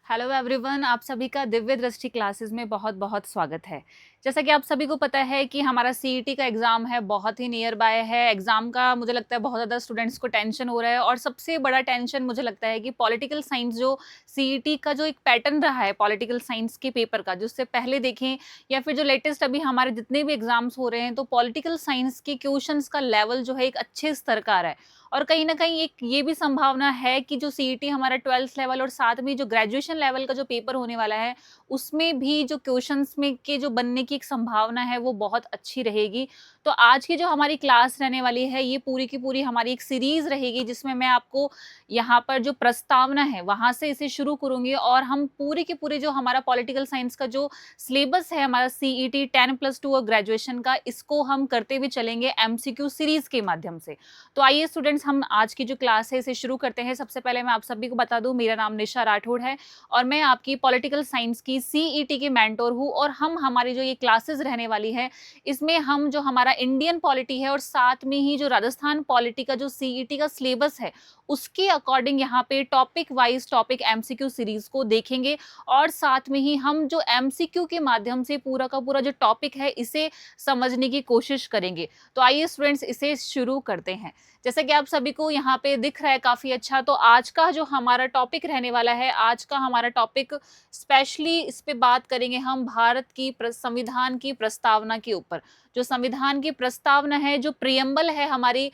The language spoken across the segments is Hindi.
हेलो एवरीवन, आप सभी का दिव्य दृष्टि क्लासेस में बहुत बहुत स्वागत है। जैसा कि आप सभी को पता है कि हमारा सीईटी का एग्ज़ाम है, बहुत ही नियर बाय है। एग्ज़ाम का मुझे लगता है बहुत ज़्यादा स्टूडेंट्स को टेंशन हो रहा है और सबसे बड़ा टेंशन मुझे लगता है कि पॉलिटिकल साइंस जो सीईटी का जो एक पैटर्न रहा है पॉलिटिकल साइंस के पेपर का, जो उससे पहले देखें या फिर जो लेटेस्ट अभी हमारे जितने भी एग्ज़ाम्स हो रहे हैं, तो पॉलिटिकल साइंस के क्वेश्चंस का लेवल जो है एक अच्छे स्तर का आ रहा है। और कहीं न कहीं एक ये भी संभावना है कि जो सीईटी हमारा 12th लेवल और साथ में जो ग्रेजुएशन लेवल का जो पेपर होने वाला है, उसमें भी जो क्वेश्चंस में के जो बनने की एक संभावना है, वो बहुत अच्छी रहेगी। तो आज की जो हमारी क्लास रहने वाली है, ये पूरी की पूरी हमारी एक सीरीज़ रहेगी, जिसमें मैं आपको यहाँ पर जो प्रस्तावना है, वहाँ से इसे शुरू करूँगी और हम पूरे के पूरे जो हमारा पॉलिटिकल साइंस का जो सिलेबस है, हमारा सीईटी 10+2 और ग्रेजुएशन का, इसको हम करते हुए चलेंगे एमसीक्यू सीरीज़ के माध्यम से। तो आइए स्टूडेंट्स, हम आज की जो क्लास है इसे शुरू करते हैं। सबसे पहले मैं आप सभी को बता दूं, मेरा नाम निशा राठौड़ है और मैं आपकी पॉलिटिकल साइंस की सीईटी की मेंटोर हूं। और हम हमारी जो ये क्लासेस रहने वाली है, इसमें हम जो हमारा इंडियन पॉलिटी है और साथ में ही जो राजस्थान पॉलिटी का जो सीईटी का सिलेबस है, उसके अकॉर्डिंग यहाँ पे topic wise topic MCQ series को देखेंगे। और साथ में ही हम जो एमसीक्यू के माध्यम से पूरा का पूरा जो टॉपिक है, इसे समझने की कोशिश करेंगे। तो आइए स्टूडेंट्स, इसे शुरू करते हैं। जैसे कि आप सभी को यहाँ पे दिख रहा है काफी अच्छा, तो आज का जो हमारा टॉपिक रहने वाला है, आज का हमारा टॉपिक स्पेशली इस पे बात करेंगे हम भारत की संविधान की प्रस्तावना के ऊपर। जो संविधान की प्रस्तावना है, जो प्रियम्बल है हमारी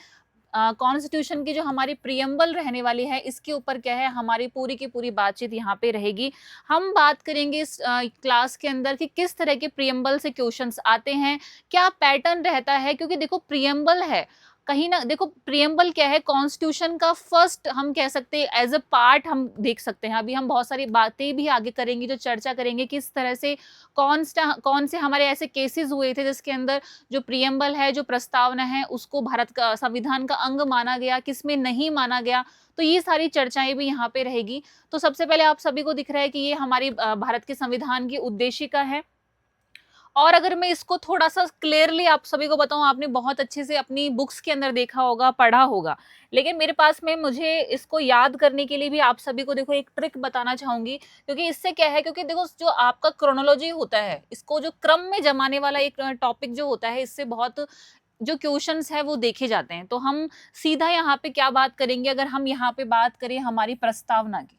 कॉन्स्टिट्यूशन की, जो हमारी प्रियम्बल रहने वाली है, इसके ऊपर क्या है हमारी पूरी की पूरी बातचीत यहाँ पे रहेगी। हम बात करेंगे इस क्लास के अंदर कि किस तरह के प्रियम्बल से क्वेश्चंस आते हैं, क्या पैटर्न रहता है। क्योंकि देखो, प्रियम्बल है कहीं ना, देखो प्रियम्बल क्या है, कॉन्स्टिट्यूशन का फर्स्ट हम कह सकते हैं एज अ पार्ट हम देख सकते हैं। अभी हम बहुत सारी बातें भी आगे करेंगे, जो चर्चा करेंगे किस तरह से कौन से हमारे ऐसे केसेस हुए थे जिसके अंदर जो प्रियम्बल है, जो प्रस्तावना है, उसको भारत का संविधान का अंग माना गया, किसमें नहीं माना गया। तो ये सारी चर्चाएं भी यहाँ पे रहेगी। तो सबसे पहले आप सभी को दिख रहा है कि ये हमारी भारत के संविधान की उद्देशिका है। और अगर मैं इसको थोड़ा-सा क्लियरली आप सभी को बताऊँ, आपने बहुत अच्छे से अपनी बुक्स के अंदर देखा होगा, पढ़ा होगा। लेकिन मेरे पास में, मुझे इसको याद करने के लिए भी आप सभी को देखो एक ट्रिक बताना चाहूँगी। क्योंकि इससे क्या है, क्योंकि देखो जो आपका क्रोनोलॉजी होता है, इसको जो क्रम में जमाने वाला एक टॉपिक जो होता है, इससे बहुत जो क्वेश्चंस है वो देखे जाते हैं। तो हम सीधा यहाँ पे क्या बात करेंगे, अगर हम यहाँ पे बात करें हमारी प्रस्तावना की।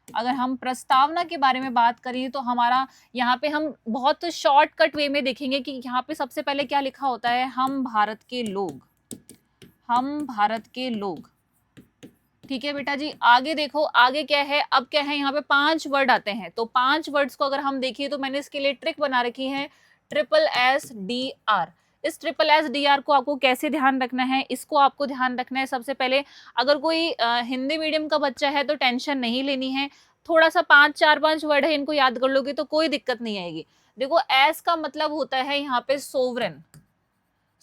अगर हम प्रस्तावना के बारे में बात करें, तो हमारा यहाँ पे हम बहुत शॉर्टकट वे में देखेंगे कि यहाँ पे सबसे पहले क्या लिखा होता है, हम भारत के लोग। हम भारत के लोग, ठीक है बेटा जी। आगे देखो, आगे क्या है, अब क्या है, यहाँ पे 5 वर्ड आते हैं। तो 5 वर्ड्स को अगर हम देखिए, तो मैंने इसके लिए ट्रिक बना रखी है, SSSDR। इस SSSDR को आपको कैसे ध्यान रखना है, इसको आपको ध्यान रखना है। सबसे पहले, अगर कोई हिंदी मीडियम का बच्चा है तो टेंशन नहीं लेनी है। थोड़ा सा 4-5 वर्ड है, इनको याद कर लोगे तो कोई दिक्कत नहीं आएगी। देखो, एस का मतलब होता है यहाँ पे सोवरेन।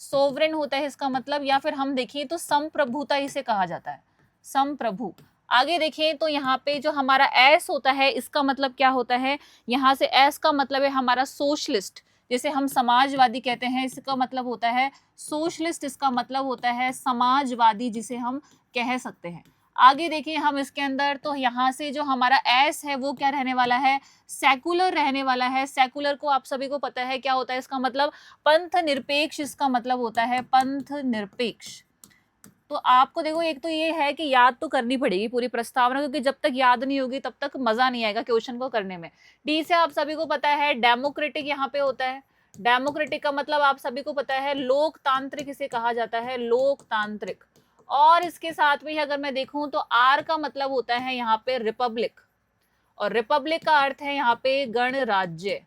सोवरेन होता है इसका मतलब, या फिर हम देखिए तो संप्रभुता इसे कहा जाता है, संप्रभु। आगे देखें तो यहाँ पे जो हमारा एस होता है, इसका मतलब क्या होता है, यहाँ से एस का मतलब है हमारा सोशलिस्ट। जैसे हम समाजवादी कहते हैं, इसका मतलब होता है सोशलिस्ट, इसका मतलब होता है समाजवादी, जिसे हम कह सकते हैं। आगे देखिए हम इसके अंदर, तो यहाँ से जो हमारा एस है वो क्या रहने वाला है, सेकुलर रहने वाला है। सेकुलर को आप सभी को पता है क्या होता है, इसका मतलब पंथ निरपेक्ष, इसका मतलब होता है पंथ निरपेक्ष। तो आपको देखो, एक तो ये है कि याद तो करनी पड़ेगी पूरी प्रस्तावना, क्योंकि जब तक याद नहीं होगी तब तक मजा नहीं आएगा क्वेश्चन को करने में। डी से आप सभी को पता है डेमोक्रेटिक यहाँ पे होता है। डेमोक्रेटिक का मतलब आप सभी को पता है लोकतांत्रिक, इसे कहा जाता है लोकतांत्रिक। और इसके साथ में अगर मैं देखूं, तो आर का मतलब होता है यहाँ पे रिपब्लिक, और रिपब्लिक का अर्थ है यहाँ पे गणराज्य।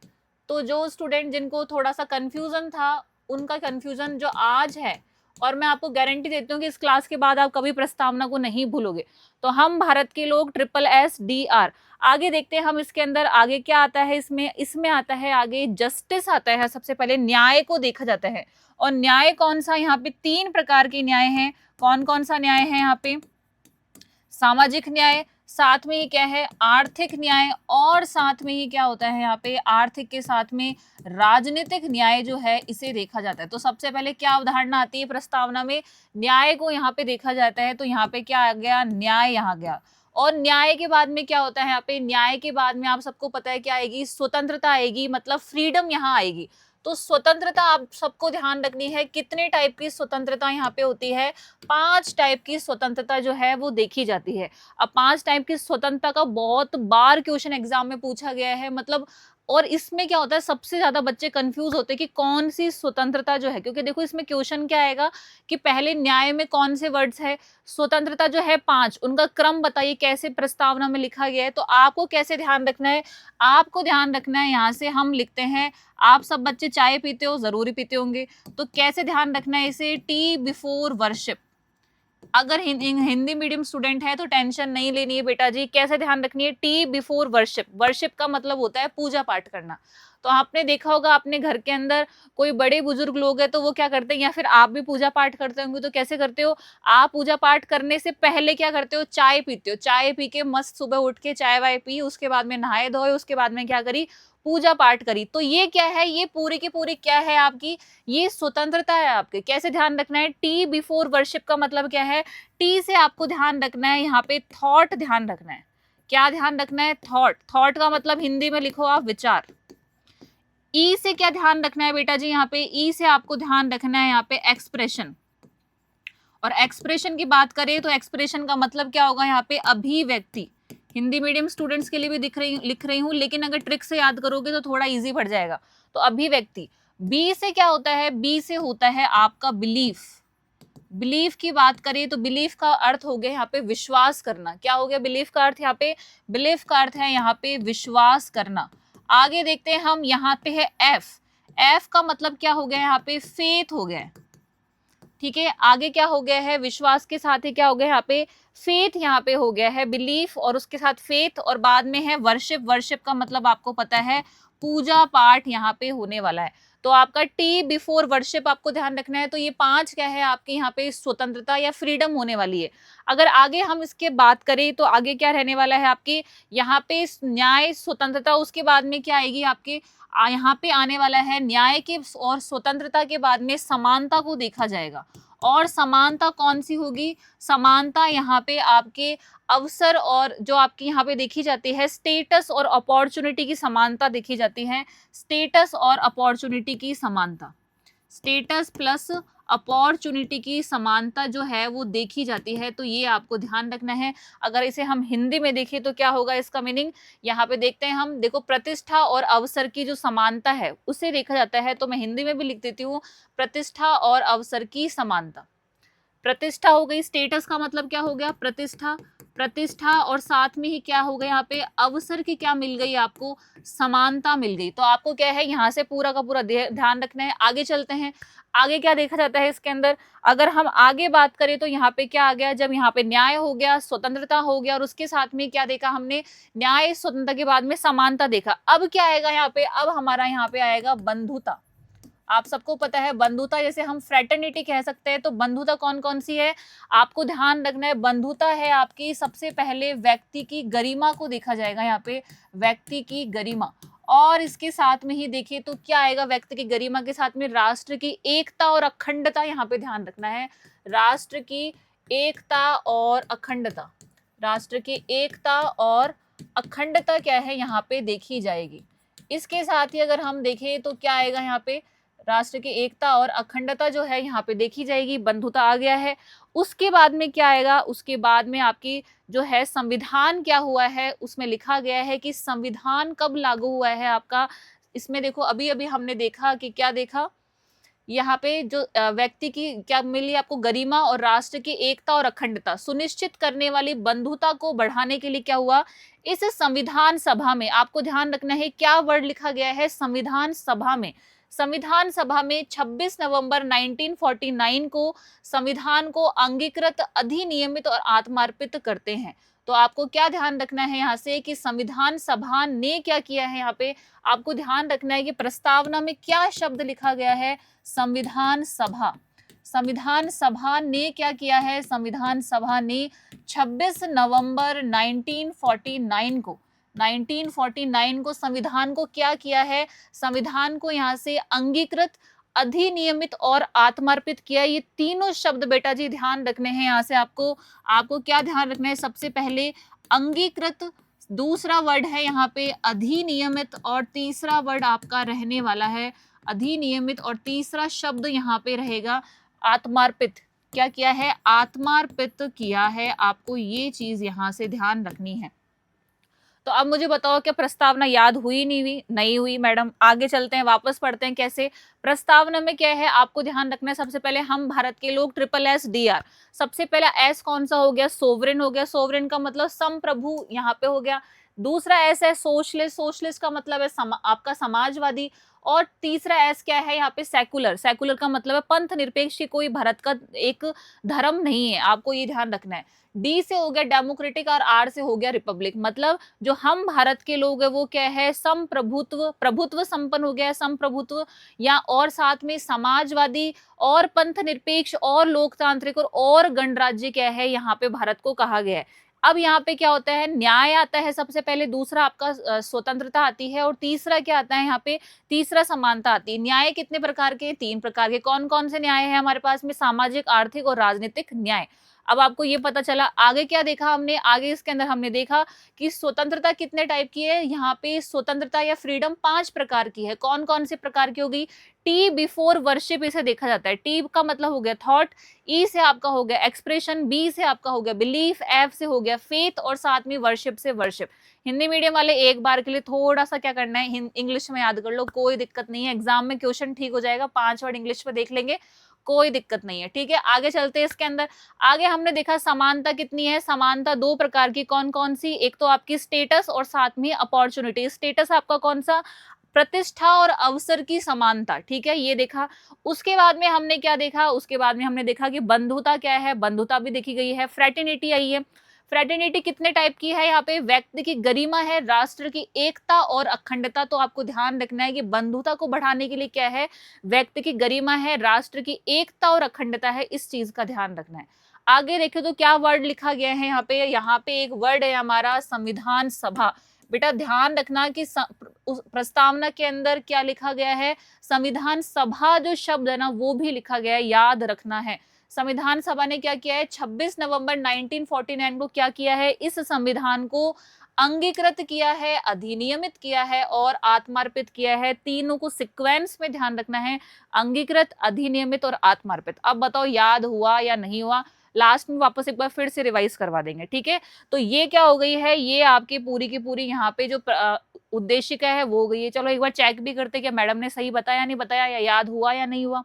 तो जो स्टूडेंट जिनको थोड़ा सा कंफ्यूजन था, उनका कंफ्यूजन जो आज है, और मैं आपको गारंटी देती हूँ कि इस क्लास के बाद आप कभी प्रस्तावना को नहीं भूलोगे। तो हम भारत के लोग, SSSDR। आगे देखते हैं हम इसके अंदर आगे क्या आता है, इसमें इसमें आता है आगे जस्टिस आता है। सबसे पहले न्याय को देखा जाता है, और न्याय कौन सा, यहाँ पे 3 प्रकार के न्याय हैं। कौन कौन सा न्याय है यहाँ पे, सामाजिक न्याय, साथ में ही क्या है आर्थिक न्याय, और साथ में ही क्या होता है यहाँ पे आर्थिक के साथ में राजनीतिक न्याय जो है, इसे देखा जाता है। तो सबसे पहले क्या अवधारणा आती है प्रस्तावना में, न्याय को यहाँ पे देखा जाता है। तो यहाँ पे क्या आ गया, न्याय यहाँ गया। और न्याय के बाद में क्या होता है यहाँ पे, न्याय के बाद में आप सबको पता है क्या आएगी, स्वतंत्रता आएगी, मतलब फ्रीडम यहाँ आएगी। तो स्वतंत्रता आप सबको ध्यान रखनी है, कितने टाइप की स्वतंत्रता यहाँ पे होती है, 5 टाइप की स्वतंत्रता जो है वो देखी जाती है। अब 5 टाइप की स्वतंत्रता का बहुत बार क्वेश्चन एग्जाम में पूछा गया है, मतलब और इसमें क्या होता है, सबसे ज्यादा बच्चे कंफ्यूज होते हैं कि कौन सी स्वतंत्रता जो है, क्योंकि देखो इसमें क्वेश्चन क्या आएगा कि पहले न्याय में कौन से वर्ड्स है, स्वतंत्रता जो है 5, उनका क्रम बताइए कैसे प्रस्तावना में लिखा गया है। तो आपको कैसे ध्यान रखना है, आपको ध्यान रखना है, यहाँ से हम लिखते हैं, आप सब बच्चे चाय पीते हो, जरूरी पीते होंगे, तो कैसे ध्यान रखना है इसे, टी बिफोर वर्शिप। अगर हिंदी मीडियम स्टूडेंट है तो टेंशन नहीं लेनी है बेटा जी, कैसे ध्यान रखनी है, टी बिफोर वर्शिप। वर्शिप का मतलब होता है पूजा पाठ करना। तो आपने देखा होगा अपने घर के अंदर कोई बड़े बुजुर्ग लोग हैं तो वो क्या करते हैं, या फिर आप भी पूजा पाठ करते होंगे, तो कैसे करते हो, आप पूजा पाठ करने से पहले क्या करते हो, चाय पीते हो, चाय पी के मस्त सुबह उठ के चाय वाय पी, उसके बाद में नहाए धोए, उसके बाद में क्या करी, पूजा पाठ करी। तो ये क्या है, ये पूरी की पूरी क्या है आपकी, ये स्वतंत्रता है आपके। कैसे ध्यान रखना है, टी बिफोर वर्शिप का मतलब क्या है, टी से आपको ध्यान रखना है यहाँ पे थॉट ध्यान रखना है। क्या ध्यान रखना है, थॉट। थॉट का मतलब हिंदी में लिखो आप विचार। ई से क्या ध्यान रखना है बेटा जी, यहाँ पे ई से आपको ध्यान रखना है यहाँ पे एक्सप्रेशन। और एक्सप्रेशन की बात करें तो एक्सप्रेशन का मतलब क्या होगा यहाँ पे, अभिव्यक्ति। हिंदी मीडियम स्टूडेंट्स के लिए भी लिख रही हूँ, लेकिन अगर ट्रिक से याद करोगे तो थोड़ा इजी पड़ जाएगा। तो अभिव्यक्ति। बी से क्या होता है, बी से होता है आपका बिलीफ। बिलीफ की बात करें तो बिलीफ का अर्थ हो गया यहाँ पे विश्वास करना। क्या हो गया बिलीफ का अर्थ यहाँ पे, बिलीफ का अर्थ है यहाँ पे विश्वास करना। आगे देखते हैं हम, यहाँ पे है एफ। एफ का मतलब क्या हो गया यहाँ पे, फेथ हो गया है। ठीक है, आगे क्या हो गया है, विश्वास के साथ ही क्या हो गया यहाँ पे, फेथ यहाँ पे हो गया है, बिलीफ और उसके साथ फेथ, और बाद में है वर्शिप। वर्शिप का मतलब आपको पता है पूजा पाठ यहाँ पे होने वाला है। तो आपका टी बिफोर वर्शिप आपको ध्यान रखना है। तो ये 5 क्या है आपके यहाँ पे स्वतंत्रता या फ्रीडम होने वाली है। अगर आगे हम इसके बात करें तो आगे क्या रहने वाला है आपकी, यहाँ पे न्याय स्वतंत्रता, उसके बाद में क्या आएगी आपके, यहाँ पे आने वाला है न्याय के और स्वतंत्रता के बाद में समानता को देखा जाएगा। और समानता कौन सी होगी, समानता यहाँ पे आपके अवसर और जो आपकी यहाँ पे देखी जाती है स्टेटस और अपॉर्चुनिटी की समानता देखी जाती है। स्टेटस और अपॉर्चुनिटी की समानता, स्टेटस प्लस अपॉर्चुनिटी की समानता जो है वो देखी जाती है। तो ये आपको ध्यान रखना है। अगर इसे हम हिंदी में देखें तो क्या होगा इसका मीनिंग, यहाँ पे देखते हैं हम, देखो प्रतिष्ठा और अवसर की जो समानता है उसे देखा जाता है। तो मैं हिंदी में भी लिख देती हूँ, प्रतिष्ठा और अवसर की समानता। प्रतिष्ठा हो गई, स्टेटस का मतलब क्या हो गया, प्रतिष्ठा। प्रतिष्ठा और साथ में ही क्या हो गया यहाँ पे, अवसर की क्या मिल गई आपको, समानता मिल गई। तो आपको क्या है यहाँ से पूरा का पूरा ध्यान रखना है। आगे चलते हैं, आगे क्या देखा जाता है इसके अंदर। अगर हम आगे बात करें तो यहाँ पे क्या आ गया, जब यहाँ पे न्याय हो गया, स्वतंत्रता हो गया, और उसके साथ में क्या देखा हमने, न्याय स्वतंत्रता के बाद में समानता देखा। अब क्या आएगा यहाँ पे, अब हमारा यहाँ पे आएगा बंधुता। आप सबको पता है बंधुता, जैसे हम फ्रेटर्निटी कह सकते हैं, तो बंधुता कौन कौन सी है आपको ध्यान रखना है। बंधुता है आपकी सबसे पहले व्यक्ति की गरिमा को देखा जाएगा यहाँ पे, व्यक्ति की गरिमा। और इसके साथ में ही देखिए तो क्या आएगा, व्यक्ति की गरिमा के साथ में राष्ट्र की एकता और अखंडता यहाँ पे ध्यान रखना है। राष्ट्र की एकता और अखंडता, राष्ट्र की एकता और अखंडता क्या है यहाँ पे देखी जाएगी। इसके साथ ही अगर हम देखें तो क्या आएगा यहाँ पे, राष्ट्र की एकता और अखंडता जो है यहाँ पे देखी जाएगी। बंधुता आ गया है। उसके बाद में क्या आएगा, उसके बाद में आपकी जो है संविधान क्या हुआ है, उसमें लिखा गया है कि संविधान कब लागू हुआ है आपका। इसमें देखो अभी अभी हमने देखा कि क्या देखा, यहाँ पे जो व्यक्ति की क्या मिली आपको, गरिमा और राष्ट्र की एकता और अखंडता सुनिश्चित करने वाली बंधुता को बढ़ाने के लिए क्या हुआ, इस संविधान सभा में आपको ध्यान रखना है क्या वर्ड लिखा गया है, संविधान सभा में। संविधान सभा में 26 नवंबर 1949 को संविधान को अंगीकृत, अधिनियमित और आत्मार्पित करते हैं। तो आपको क्या ध्यान रखना है यहाँ से कि संविधान सभा ने क्या किया है, यहाँ पे आपको ध्यान रखना है कि प्रस्तावना में क्या शब्द लिखा गया है, संविधान सभा। संविधान सभा ने क्या किया है, संविधान सभा ने 26 नवंबर 1949 को संविधान को क्या किया है, संविधान को यहाँ से अंगीकृत, अधिनियमित और आत्मार्पित किया। ये तीनों शब्द बेटा जी ध्यान रखने हैं। यहाँ से आपको क्या ध्यान रखना है, सबसे पहले अंगीकृत, दूसरा वर्ड है यहाँ पे अधिनियमित, और तीसरा वर्ड आपका रहने वाला है अधिनियमित, और तीसरा शब्द यहाँ पे रहेगा आत्मार्पित। क्या किया है? आत्मार्पित किया है। आपको ये चीज यहाँ से ध्यान रखनी है। तो अब मुझे बताओ, क्या प्रस्तावना याद हुई? नहीं हुई? नहीं हुई मैडम। आगे चलते हैं, वापस पढ़ते हैं कैसे। प्रस्तावना में क्या है आपको ध्यान रखना है, सबसे पहले हम भारत के लोग, SSSR। सबसे पहला एस कौन सा हो गया? सोवरेन हो गया। सोवरेन का मतलब संप्रभु यहाँ पे हो गया। दूसरा एस है सोशलिस्ट। सोशलिस्ट का मतलब है आपका समाजवादी। और तीसरा एस क्या है यहाँ पे? सेकुलर। सेकुलर का मतलब है पंथ निरपेक्ष, कोई भारत का एक धर्म नहीं है, आपको ये ध्यान रखना है। डी से हो गया डेमोक्रेटिक, और आर से हो गया रिपब्लिक। मतलब जो हम भारत के लोग है वो क्या है? संप्रभुत्व, प्रभुत्व संपन्न हो गया है, संप्रभुत्व, या और साथ में समाजवादी और पंथ निरपेक्ष और लोकतांत्रिक और गणराज्य क्या है यहाँ पे भारत को कहा गया है। अब यहाँ पे क्या होता है? न्याय आता है सबसे पहले, दूसरा आपका स्वतंत्रता आती है, और तीसरा क्या आता है यहाँ पे? तीसरा समानता आती है। न्याय कितने प्रकार के? 3 प्रकार के। कौन कौन से न्याय है हमारे पास में? सामाजिक, आर्थिक और राजनीतिक न्याय। अब आपको ये पता चला। आगे क्या देखा हमने? आगे इसके अंदर हमने देखा कि स्वतंत्रता कितने टाइप की है। यहाँ पे स्वतंत्रता या फ्रीडम 5 प्रकार की है। कौन कौन से प्रकार की होगी? टी बिफोर वर्शिप इसे देखा जाता है। टी का मतलब हो गया थॉट, ई से आपका हो गया एक्सप्रेशन, बी से आपका हो गया बिलीफ, एफ से हो गया फेथ, और साथ में वर्शिप से वर्शिप। हिंदी मीडियम वाले एक बार के लिए थोड़ा सा क्या करना है, इंग्लिश में याद कर लो, कोई दिक्कत नहीं है। एग्जाम में क्वेश्चन ठीक हो जाएगा, 5 वर्ड इंग्लिश में देख लेंगे, कोई दिक्कत नहीं है। ठीक है, आगे चलते हैं इसके अंदर। आगे हमने देखा समानता कितनी है। समानता 2 प्रकार की। कौन कौन सी? एक तो आपकी स्टेटस और साथ में अपॉर्चुनिटी। स्टेटस आपका कौन सा? प्रतिष्ठा और अवसर की समानता। ठीक है, ये देखा। उसके बाद में हमने क्या देखा? उसके बाद में हमने देखा कि बंधुता क्या है, बंधुता भी देखी गई है। फ्रेटर्निटी आई है। फ्रेटर्निटी कितने टाइप की है? यहाँ पे व्यक्ति की गरिमा है, राष्ट्र की एकता और अखंडता। तो आपको ध्यान रखना है कि बंधुता को बढ़ाने के लिए क्या है? व्यक्ति की गरिमा है, राष्ट्र की एकता और अखंडता है, इस चीज का ध्यान रखना है। आगे देखें तो क्या वर्ड लिखा गया है यहाँ पे? यहाँ पे एक वर्ड है हमारा संविधान सभा। बेटा ध्यान रखना कि उस प्रस्तावना के अंदर क्या लिखा गया है? संविधान सभा जो शब्द है ना वो भी लिखा गया है, याद रखना है। संविधान सभा ने क्या किया है? 26 नवंबर 1949 को क्या किया है? इस संविधान को अंगीकृत किया है, अधिनियमित किया है और आत्मार्पित किया है। तीनों को सीक्वेंस में ध्यान रखना है, अंगीकृत, अधिनियमित और आत्मार्पित। अब बताओ याद हुआ या नहीं हुआ? लास्ट में वापस एक बार फिर से रिवाइज करवा देंगे। ठीक है, तो ये क्या हो गई है? ये आपकी पूरी की पूरी यहाँ पे जो उद्देशिका है वो हो गई है। चलो एक बार चेक भी करते क्या मैडम ने सही बताया नहीं बताया, या याद हुआ या नहीं हुआ।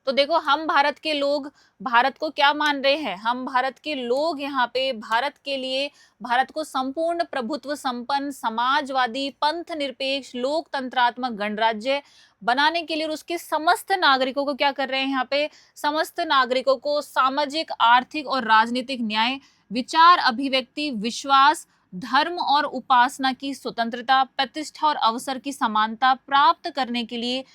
तो देखो, हम भारत के लोग भारत को क्या मान रहे हैं? हम भारत के लोग यहाँ पे भारत के लिए, भारत को संपूर्ण प्रभुत्व संपन्न, समाजवादी, पंथ निरपेक्ष, लोकतंत्रात्मक गणराज्य बनाने के लिए और उसके समस्त नागरिकों को क्या कर रहे हैं? यहाँ पे समस्त नागरिकों को सामाजिक, आर्थिक और राजनीतिक न्याय, विचार अभिव्यक्ति, विश्वास, धर्म और उपासना की स्वतंत्रता, प्रतिष्ठा और अवसर की समानता प्राप्त करने के लिए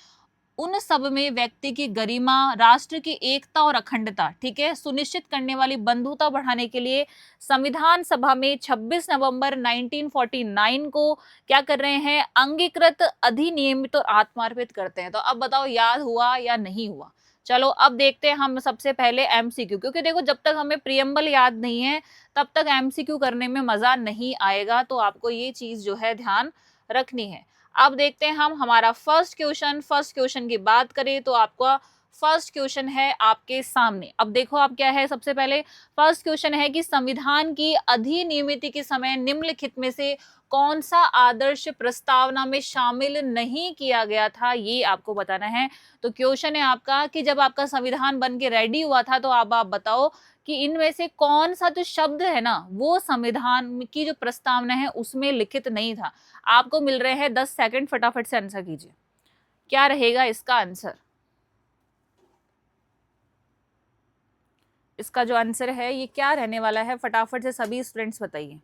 उन सब में व्यक्ति की गरिमा, राष्ट्र की एकता और अखंडता, ठीक है, सुनिश्चित करने वाली बंधुता बढ़ाने के लिए संविधान सभा में 26 नवंबर 1949 को क्या कर रहे हैं? अंगीकृत, अधिनियमित और आत्मार्पित करते हैं। तो अब बताओ याद हुआ या नहीं हुआ? चलो अब देखते हैं हम सबसे पहले एमसीक्यू, क्योंकि देखो जब तक हमें प्रियम्बल याद नहीं है तब तक एमसीक्यू करने में मजा नहीं आएगा। तो आपको ये चीज जो है ध्यान रखनी है। अब देखते हैं हम हमारा फर्स्ट क्वेश्चन की बात करें तो आपका फर्स्ट क्वेश्चन है आपके सामने। अब देखो आप क्या है, सबसे पहले फर्स्ट क्वेश्चन है कि संविधान की अधिनियमित के समय निम्नलिखित में से कौन सा आदर्श प्रस्तावना में शामिल नहीं किया गया था, ये आपको बताना है। तो क्वेश्चन है आपका कि जब आपका संविधान बन के रेडी हुआ था तो अब आप बताओ कि इनमें से कौन सा जो शब्द है ना वो संविधान की जो प्रस्तावना है उसमें लिखित नहीं था। आपको मिल रहे हैं 10 सेकंड, फटाफट से आंसर कीजिए, क्या रहेगा इसका आंसर। इसका जो आंसर है ये क्या रहने वाला है, फटाफट से सभी स्टूडेंट्स बताइए।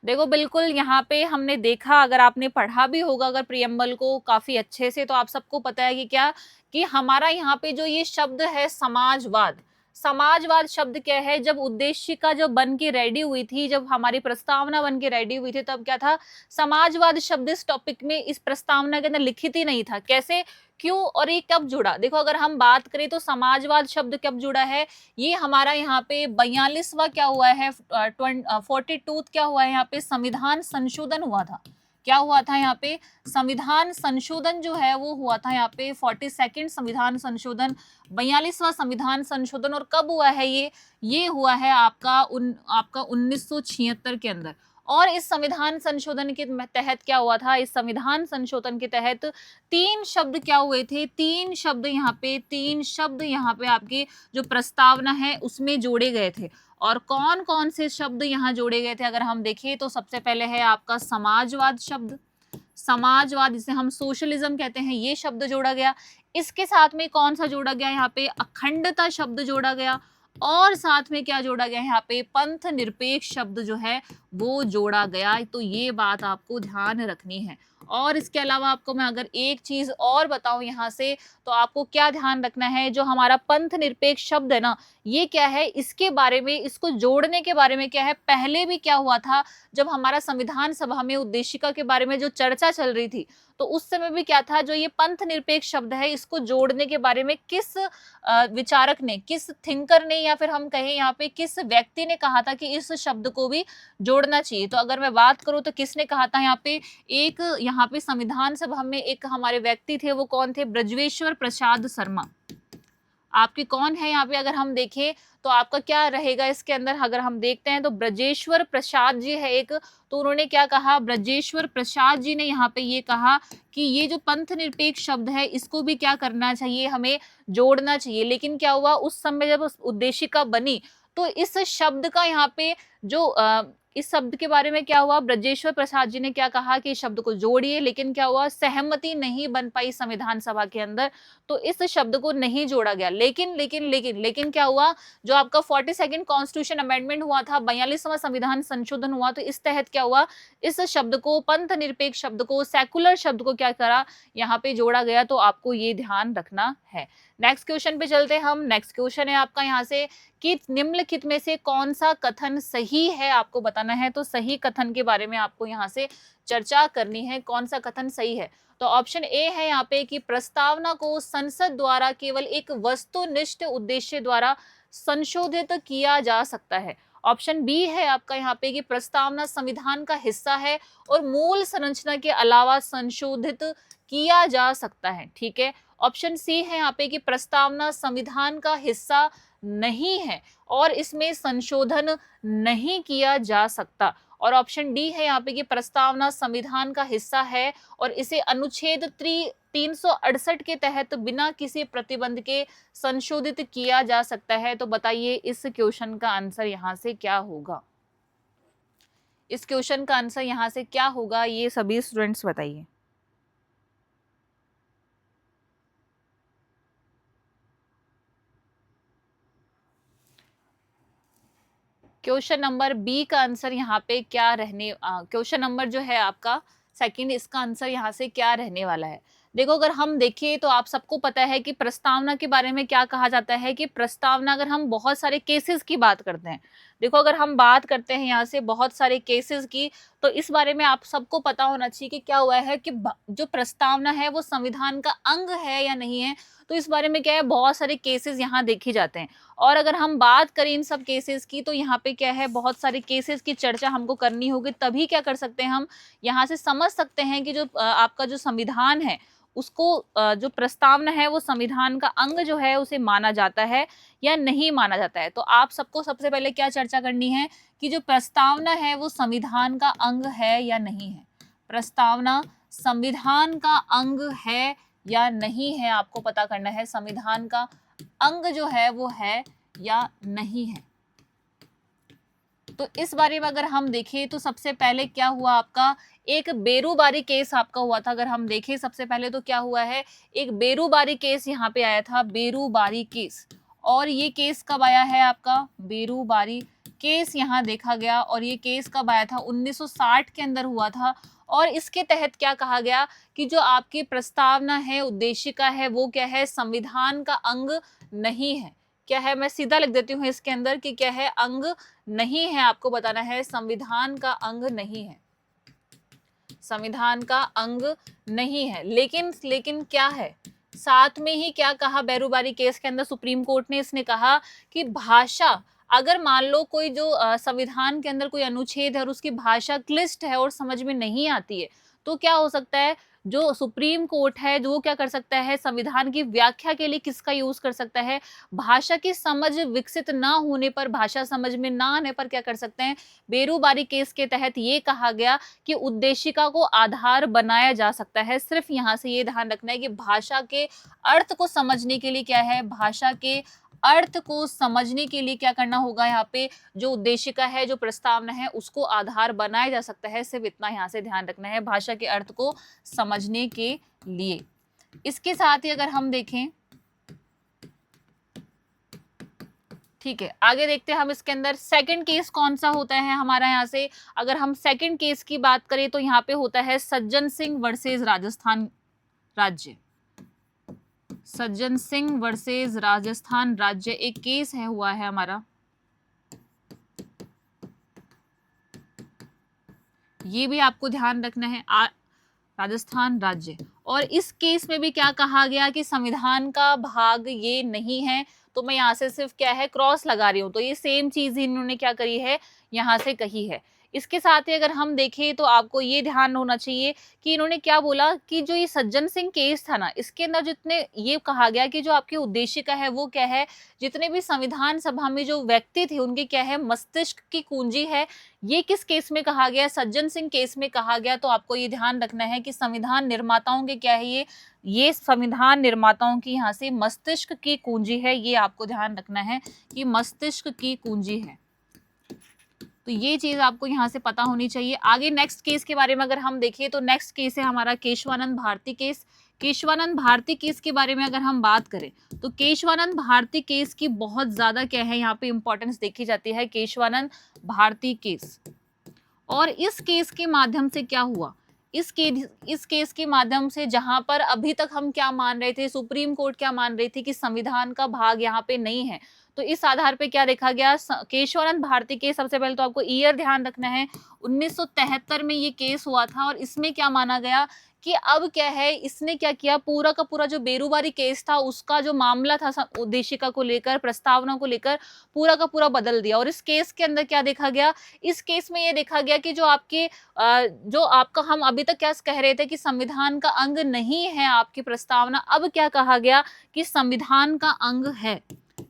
देखो बिल्कुल यहाँ पे हमने देखा, अगर आपने पढ़ा भी होगा अगर प्रियम्बल को काफी अच्छे से, तो आप सबको पता है कि क्या, कि हमारा यहाँ पे जो ये शब्द है समाजवाद, समाजवाद शब्द क्या है? जब उद्देशिका जब बन के रेडी हुई थी, जब हमारी प्रस्तावना बन के रेडी हुई थी, तब क्या था? समाजवाद शब्द इस टॉपिक में, इस प्रस्तावना के अंदर लिखित ही नहीं था। कैसे? क्यों और ये कब जुड़ा? देखो अगर हम बात करें तो समाजवाद शब्द कब जुड़ा है, ये हमारा यहाँ पे 42वां क्या हुआ है, 42 क्या हुआ है यहाँ पे, संविधान संशोधन हुआ था। क्या हुआ था यहाँ पे, संविधान संशोधन जो है वो हुआ था यहाँ पे, 42nd संविधान संशोधन, 42वां संविधान संशोधन। और कब हुआ है ये हुआ है आपका 1976 के अंदर। और इस संविधान संशोधन के तहत क्या हुआ था, इस संविधान संशोधन के तहत 3 शब्द क्या हुए थे, 3 शब्द यहाँ पे आपके जो प्रस्तावना है उसमें जोड़े गए थे। और कौन कौन से शब्द यहाँ जोड़े गए थे अगर हम देखें तो सबसे पहले है आपका समाजवाद शब्द, समाजवाद जिसे हम सोशलिज्म कहते हैं, ये शब्द जोड़ा गया। इसके साथ में कौन सा जोड़ा गया, यहाँ पे अखंडता शब्द जोड़ा गया। और साथ में क्या जोड़ा गया, यहाँ पे पंथ निरपेक्ष शब्द जो है वो जोड़ा गया। तो ये बात आपको ध्यान रखनी है। और इसके अलावा आपको मैं अगर एक चीज और बताऊं यहाँ से, तो आपको क्या ध्यान रखना है, जो हमारा पंथ निरपेक्ष शब्द है ना, ये क्या है, इसके बारे में, इसको जोड़ने के बारे में क्या है, पहले भी क्या हुआ था, जब हमारा संविधान सभा में उद्देशिका के बारे में जो चर्चा चल रही थी, तो उस समय भी क्या था, जो ये पंथ निरपेक्ष शब्द है इसको जोड़ने के बारे में किस विचारक ने, किस थिंकर ने, या फिर हम कहें यहाँ पे किस व्यक्ति ने कहा था कि इस शब्द को भी जोड़ना चाहिए। तो अगर मैं बात करूं तो किसने कहा था, यहाँ पे संविधान सभा में एक हमारे व्यक्ति थे, वो कौन थे, ब्रजवेश्वर प्रसाद शर्मा। आपके कौन है यहाँ पे अगर हम देखें तो आपका क्या रहेगा इसके अंदर, अगर हम देखते हैं तो ब्रजेश्वर प्रसाद जी है एक। तो उन्होंने क्या कहा, ब्रजेश्वर प्रसाद जी ने यहाँ पे ये कहा कि ये जो पंथ निरपेक्ष शब्द है इसको भी क्या करना चाहिए, हमें जोड़ना चाहिए। लेकिन क्या हुआ, उस समय जब उद्देशिका बनी तो इस शब्द का यहाँ पे जो इस शब्द के बारे में क्या हुआ, ब्रजेश्वर प्रसाद जी ने क्या कहा कि इस शब्द को जोड़िए, लेकिन क्या हुआ, सहमति नहीं बन पाई संविधान सभा के अंदर, तो इस शब्द को नहीं जोड़ा गया। लेकिन क्या हुआ, जो आपका 42nd कॉन्स्टिट्यूशन अमेंडमेंट हुआ था, 42वां संविधान संशोधन हुआ, तो इस तहत क्या हुआ, इस शब्द को, पंथ निरपेक्ष शब्द को, सेकुलर शब्द को क्या करा, यहाँ पे जोड़ा गया। तो आपको ये ध्यान रखना है। नेक्स्ट क्वेश्चन पे चलते हैं हम। नेक्स्ट क्वेश्चन है आपका यहाँ से कि निम्नलिखित में से कौन सा कथन सही है, आपको बताना है। तो सही कथन के बारे में आपको यहाँ से चर्चा करनी है, कौन सा कथन सही है। तो ऑप्शन ए है यहाँ पे कि प्रस्तावना को संसद द्वारा केवल एक वस्तुनिष्ठ उद्देश्य द्वारा संशोधित किया जा सकता है। ऑप्शन बी है आपका यहाँ पे कि प्रस्तावना संविधान का हिस्सा है और मूल संरचना के अलावा संशोधित किया जा सकता है। ठीक है। ऑप्शन सी है यहाँ पे कि प्रस्तावना संविधान का हिस्सा नहीं है और इसमें संशोधन नहीं किया जा सकता। और ऑप्शन डी है यहाँ पे कि प्रस्तावना संविधान का हिस्सा है और इसे अनुच्छेद 368 के तहत बिना किसी प्रतिबंध के संशोधित किया जा सकता है। तो बताइए इस क्वेश्चन का आंसर यहाँ से क्या होगा, इस क्वेश्चन का आंसर यहाँ से क्या होगा, ये सभी स्टूडेंट्स बताइए। क्वेश्चन नंबर बी का आंसर यहाँ पे क्या रहने, क्वेश्चन नंबर जो है आपका सेकंड, इसका आंसर यहाँ से क्या रहने वाला है। देखो अगर हम देखें तो आप सबको पता है कि प्रस्तावना के बारे में क्या कहा जाता है कि प्रस्तावना, अगर हम बहुत सारे केसेस की बात करते हैं, देखो अगर हम बात करते हैं यहाँ से बहुत सारे केसेस की, तो इस बारे में आप सबको पता होना चाहिए कि क्या हुआ है कि जो प्रस्तावना है वो संविधान का अंग है या नहीं है। तो इस बारे में क्या है, बहुत सारे केसेस यहाँ देखे जाते हैं। और अगर हम बात करें इन सब केसेस की, तो यहाँ पे क्या है, बहुत सारे केसेस की चर्चा हमको करनी होगी, तभी क्या कर सकते हैं, हम यहाँ से समझ सकते हैं कि जो आपका जो संविधान है उसको, जो प्रस्तावना है वो संविधान का अंग जो है उसे माना जाता है या नहीं माना जाता है। तो आप सबको सबसे पहले क्या चर्चा करनी है कि जो प्रस्तावना है वो संविधान का अंग है या नहीं है। प्रस्तावना संविधान का अंग है या नहीं है, आपको पता करना है, संविधान का अंग जो है वो है या नहीं है। तो इस बारे में अगर हम देखें तो सबसे पहले क्या हुआ, आपका एक बेरूबारी केस आपका हुआ था। अगर हम देखें सबसे पहले तो क्या हुआ है, एक बेरूबारी केस यहाँ पे आया था, बेरूबारी केस। और ये केस कब आया है आपका, बेरूबारी केस यहाँ देखा गया। और ये केस कब आया था, 1960 के अंदर हुआ था। और इसके तहत क्या कहा गया कि जो आपकी प्रस्तावना है, उद्देशिका है, वो क्या है, संविधान का अंग नहीं है। क्या है, मैं सीधा लिख देती हूँ इसके अंदर कि क्या है, अंग नहीं है। आपको बताना है संविधान का अंग नहीं है, संविधान का अंग नहीं है। लेकिन क्या है, साथ में ही क्या कहा बेरूबारी केस के अंदर सुप्रीम कोर्ट ने, इसने कहा कि भाषा, अगर मान लो कोई जो संविधान के अंदर कोई अनुच्छेद है और उसकी भाषा क्लिष्ट है और समझ में नहीं आती है, तो क्या हो सकता है, जो सुप्रीम कोर्ट है जो वो क्या कर सकता है, संविधान की व्याख्या के लिए किसका यूज कर सकता है, भाषा की समझ विकसित ना होने पर, भाषा समझ में ना आने पर क्या कर सकते हैं, बेरूबारी केस के तहत ये कहा गया कि उद्देशिका को आधार बनाया जा सकता है। सिर्फ यहाँ से ये ध्यान रखना है कि भाषा के अर्थ को समझने के लिए क्या है, भाषा के अर्थ को समझने के लिए क्या करना होगा, यहाँ पे जो उद्देशिका है, जो प्रस्तावना है, उसको आधार बनाया जा सकता है। सिर्फ इतना यहाँ से ध्यान रखना है भाषा के अर्थ को समझने के लिए। इसके साथ ही अगर हम देखें, ठीक है, आगे देखते हैं हम इसके अंदर सेकंड केस कौन सा होता है हमारा। यहाँ से अगर हम सेकंड केस की बात करें तो यहाँ पे होता है सज्जन सिंह वर्सेस राजस्थान राज्य। सज्जन सिंह वर्सेस राजस्थान राज्य एक केस है, हुआ है हमारा, ये भी आपको ध्यान रखना है, राजस्थान राज्य। और इस केस में भी क्या कहा गया कि संविधान का भाग ये नहीं है, तो मैं यहाँ से सिर्फ क्या है क्रॉस लगा रही हूँ, तो ये सेम चीज ही इन्होंने क्या करी है, यहाँ से कही है। इसके साथ ही अगर हम देखें तो आपको ये ध्यान होना चाहिए कि इन्होंने क्या बोला कि जो ये सज्जन सिंह केस था ना, इसके अंदर जितने ये कहा गया कि जो आपकी उद्देशिका है वो क्या है, जितने भी संविधान सभा में जो व्यक्ति थे उनके क्या है, मस्तिष्क की कुंजी है। ये किस केस में कहा गया, सज्जन सिंह केस में कहा गया। तो आपको ये ध्यान रखना है कि संविधान निर्माताओं के क्या है, ये संविधान निर्माताओं की यहाँ से मस्तिष्क की कुंजी है, ये आपको ध्यान रखना है कि मस्तिष्क की कुंजी है। तो ये चीज आपको यहाँ से पता होनी चाहिए। आगे नेक्स्ट केस के बारे में अगर हम देखें तो नेक्स्ट केस है हमारा केशवानंद भारती केस। केशवानंद भारती केस के बारे में अगर हम बात करें तो केशवानंद भारती केस की बहुत ज्यादा क्या है, यहाँ पे इंपॉर्टेंस देखी जाती है, केशवानंद भारती केस। और इस केस के माध्यम से क्या हुआ, इस केस के माध्यम से जहां पर अभी तक हम क्या मान रहे थे, सुप्रीम कोर्ट क्या मान रही थी कि संविधान का भाग यहाँ पे नहीं है, तो इस आधार पे क्या देखा गया, केशवानंद भारती केस, सबसे पहले तो आपको ईयर ध्यान रखना है, 1973 में ये केस हुआ था। और इसमें क्या माना गया कि अब क्या है, इसने क्या किया, पूरा का पूरा जो बेरूबारी केस था उसका जो मामला था उद्देशिका को लेकर, प्रस्तावना को लेकर, पूरा का पूरा बदल दिया। और इस केस के अंदर क्या देखा गया, इस केस में ये देखा गया कि जो आपके जो आपका, हम अभी तक क्या कह रहे थे कि संविधान का अंग नहीं है आपकी प्रस्तावना, अब क्या कहा गया कि संविधान का अंग है।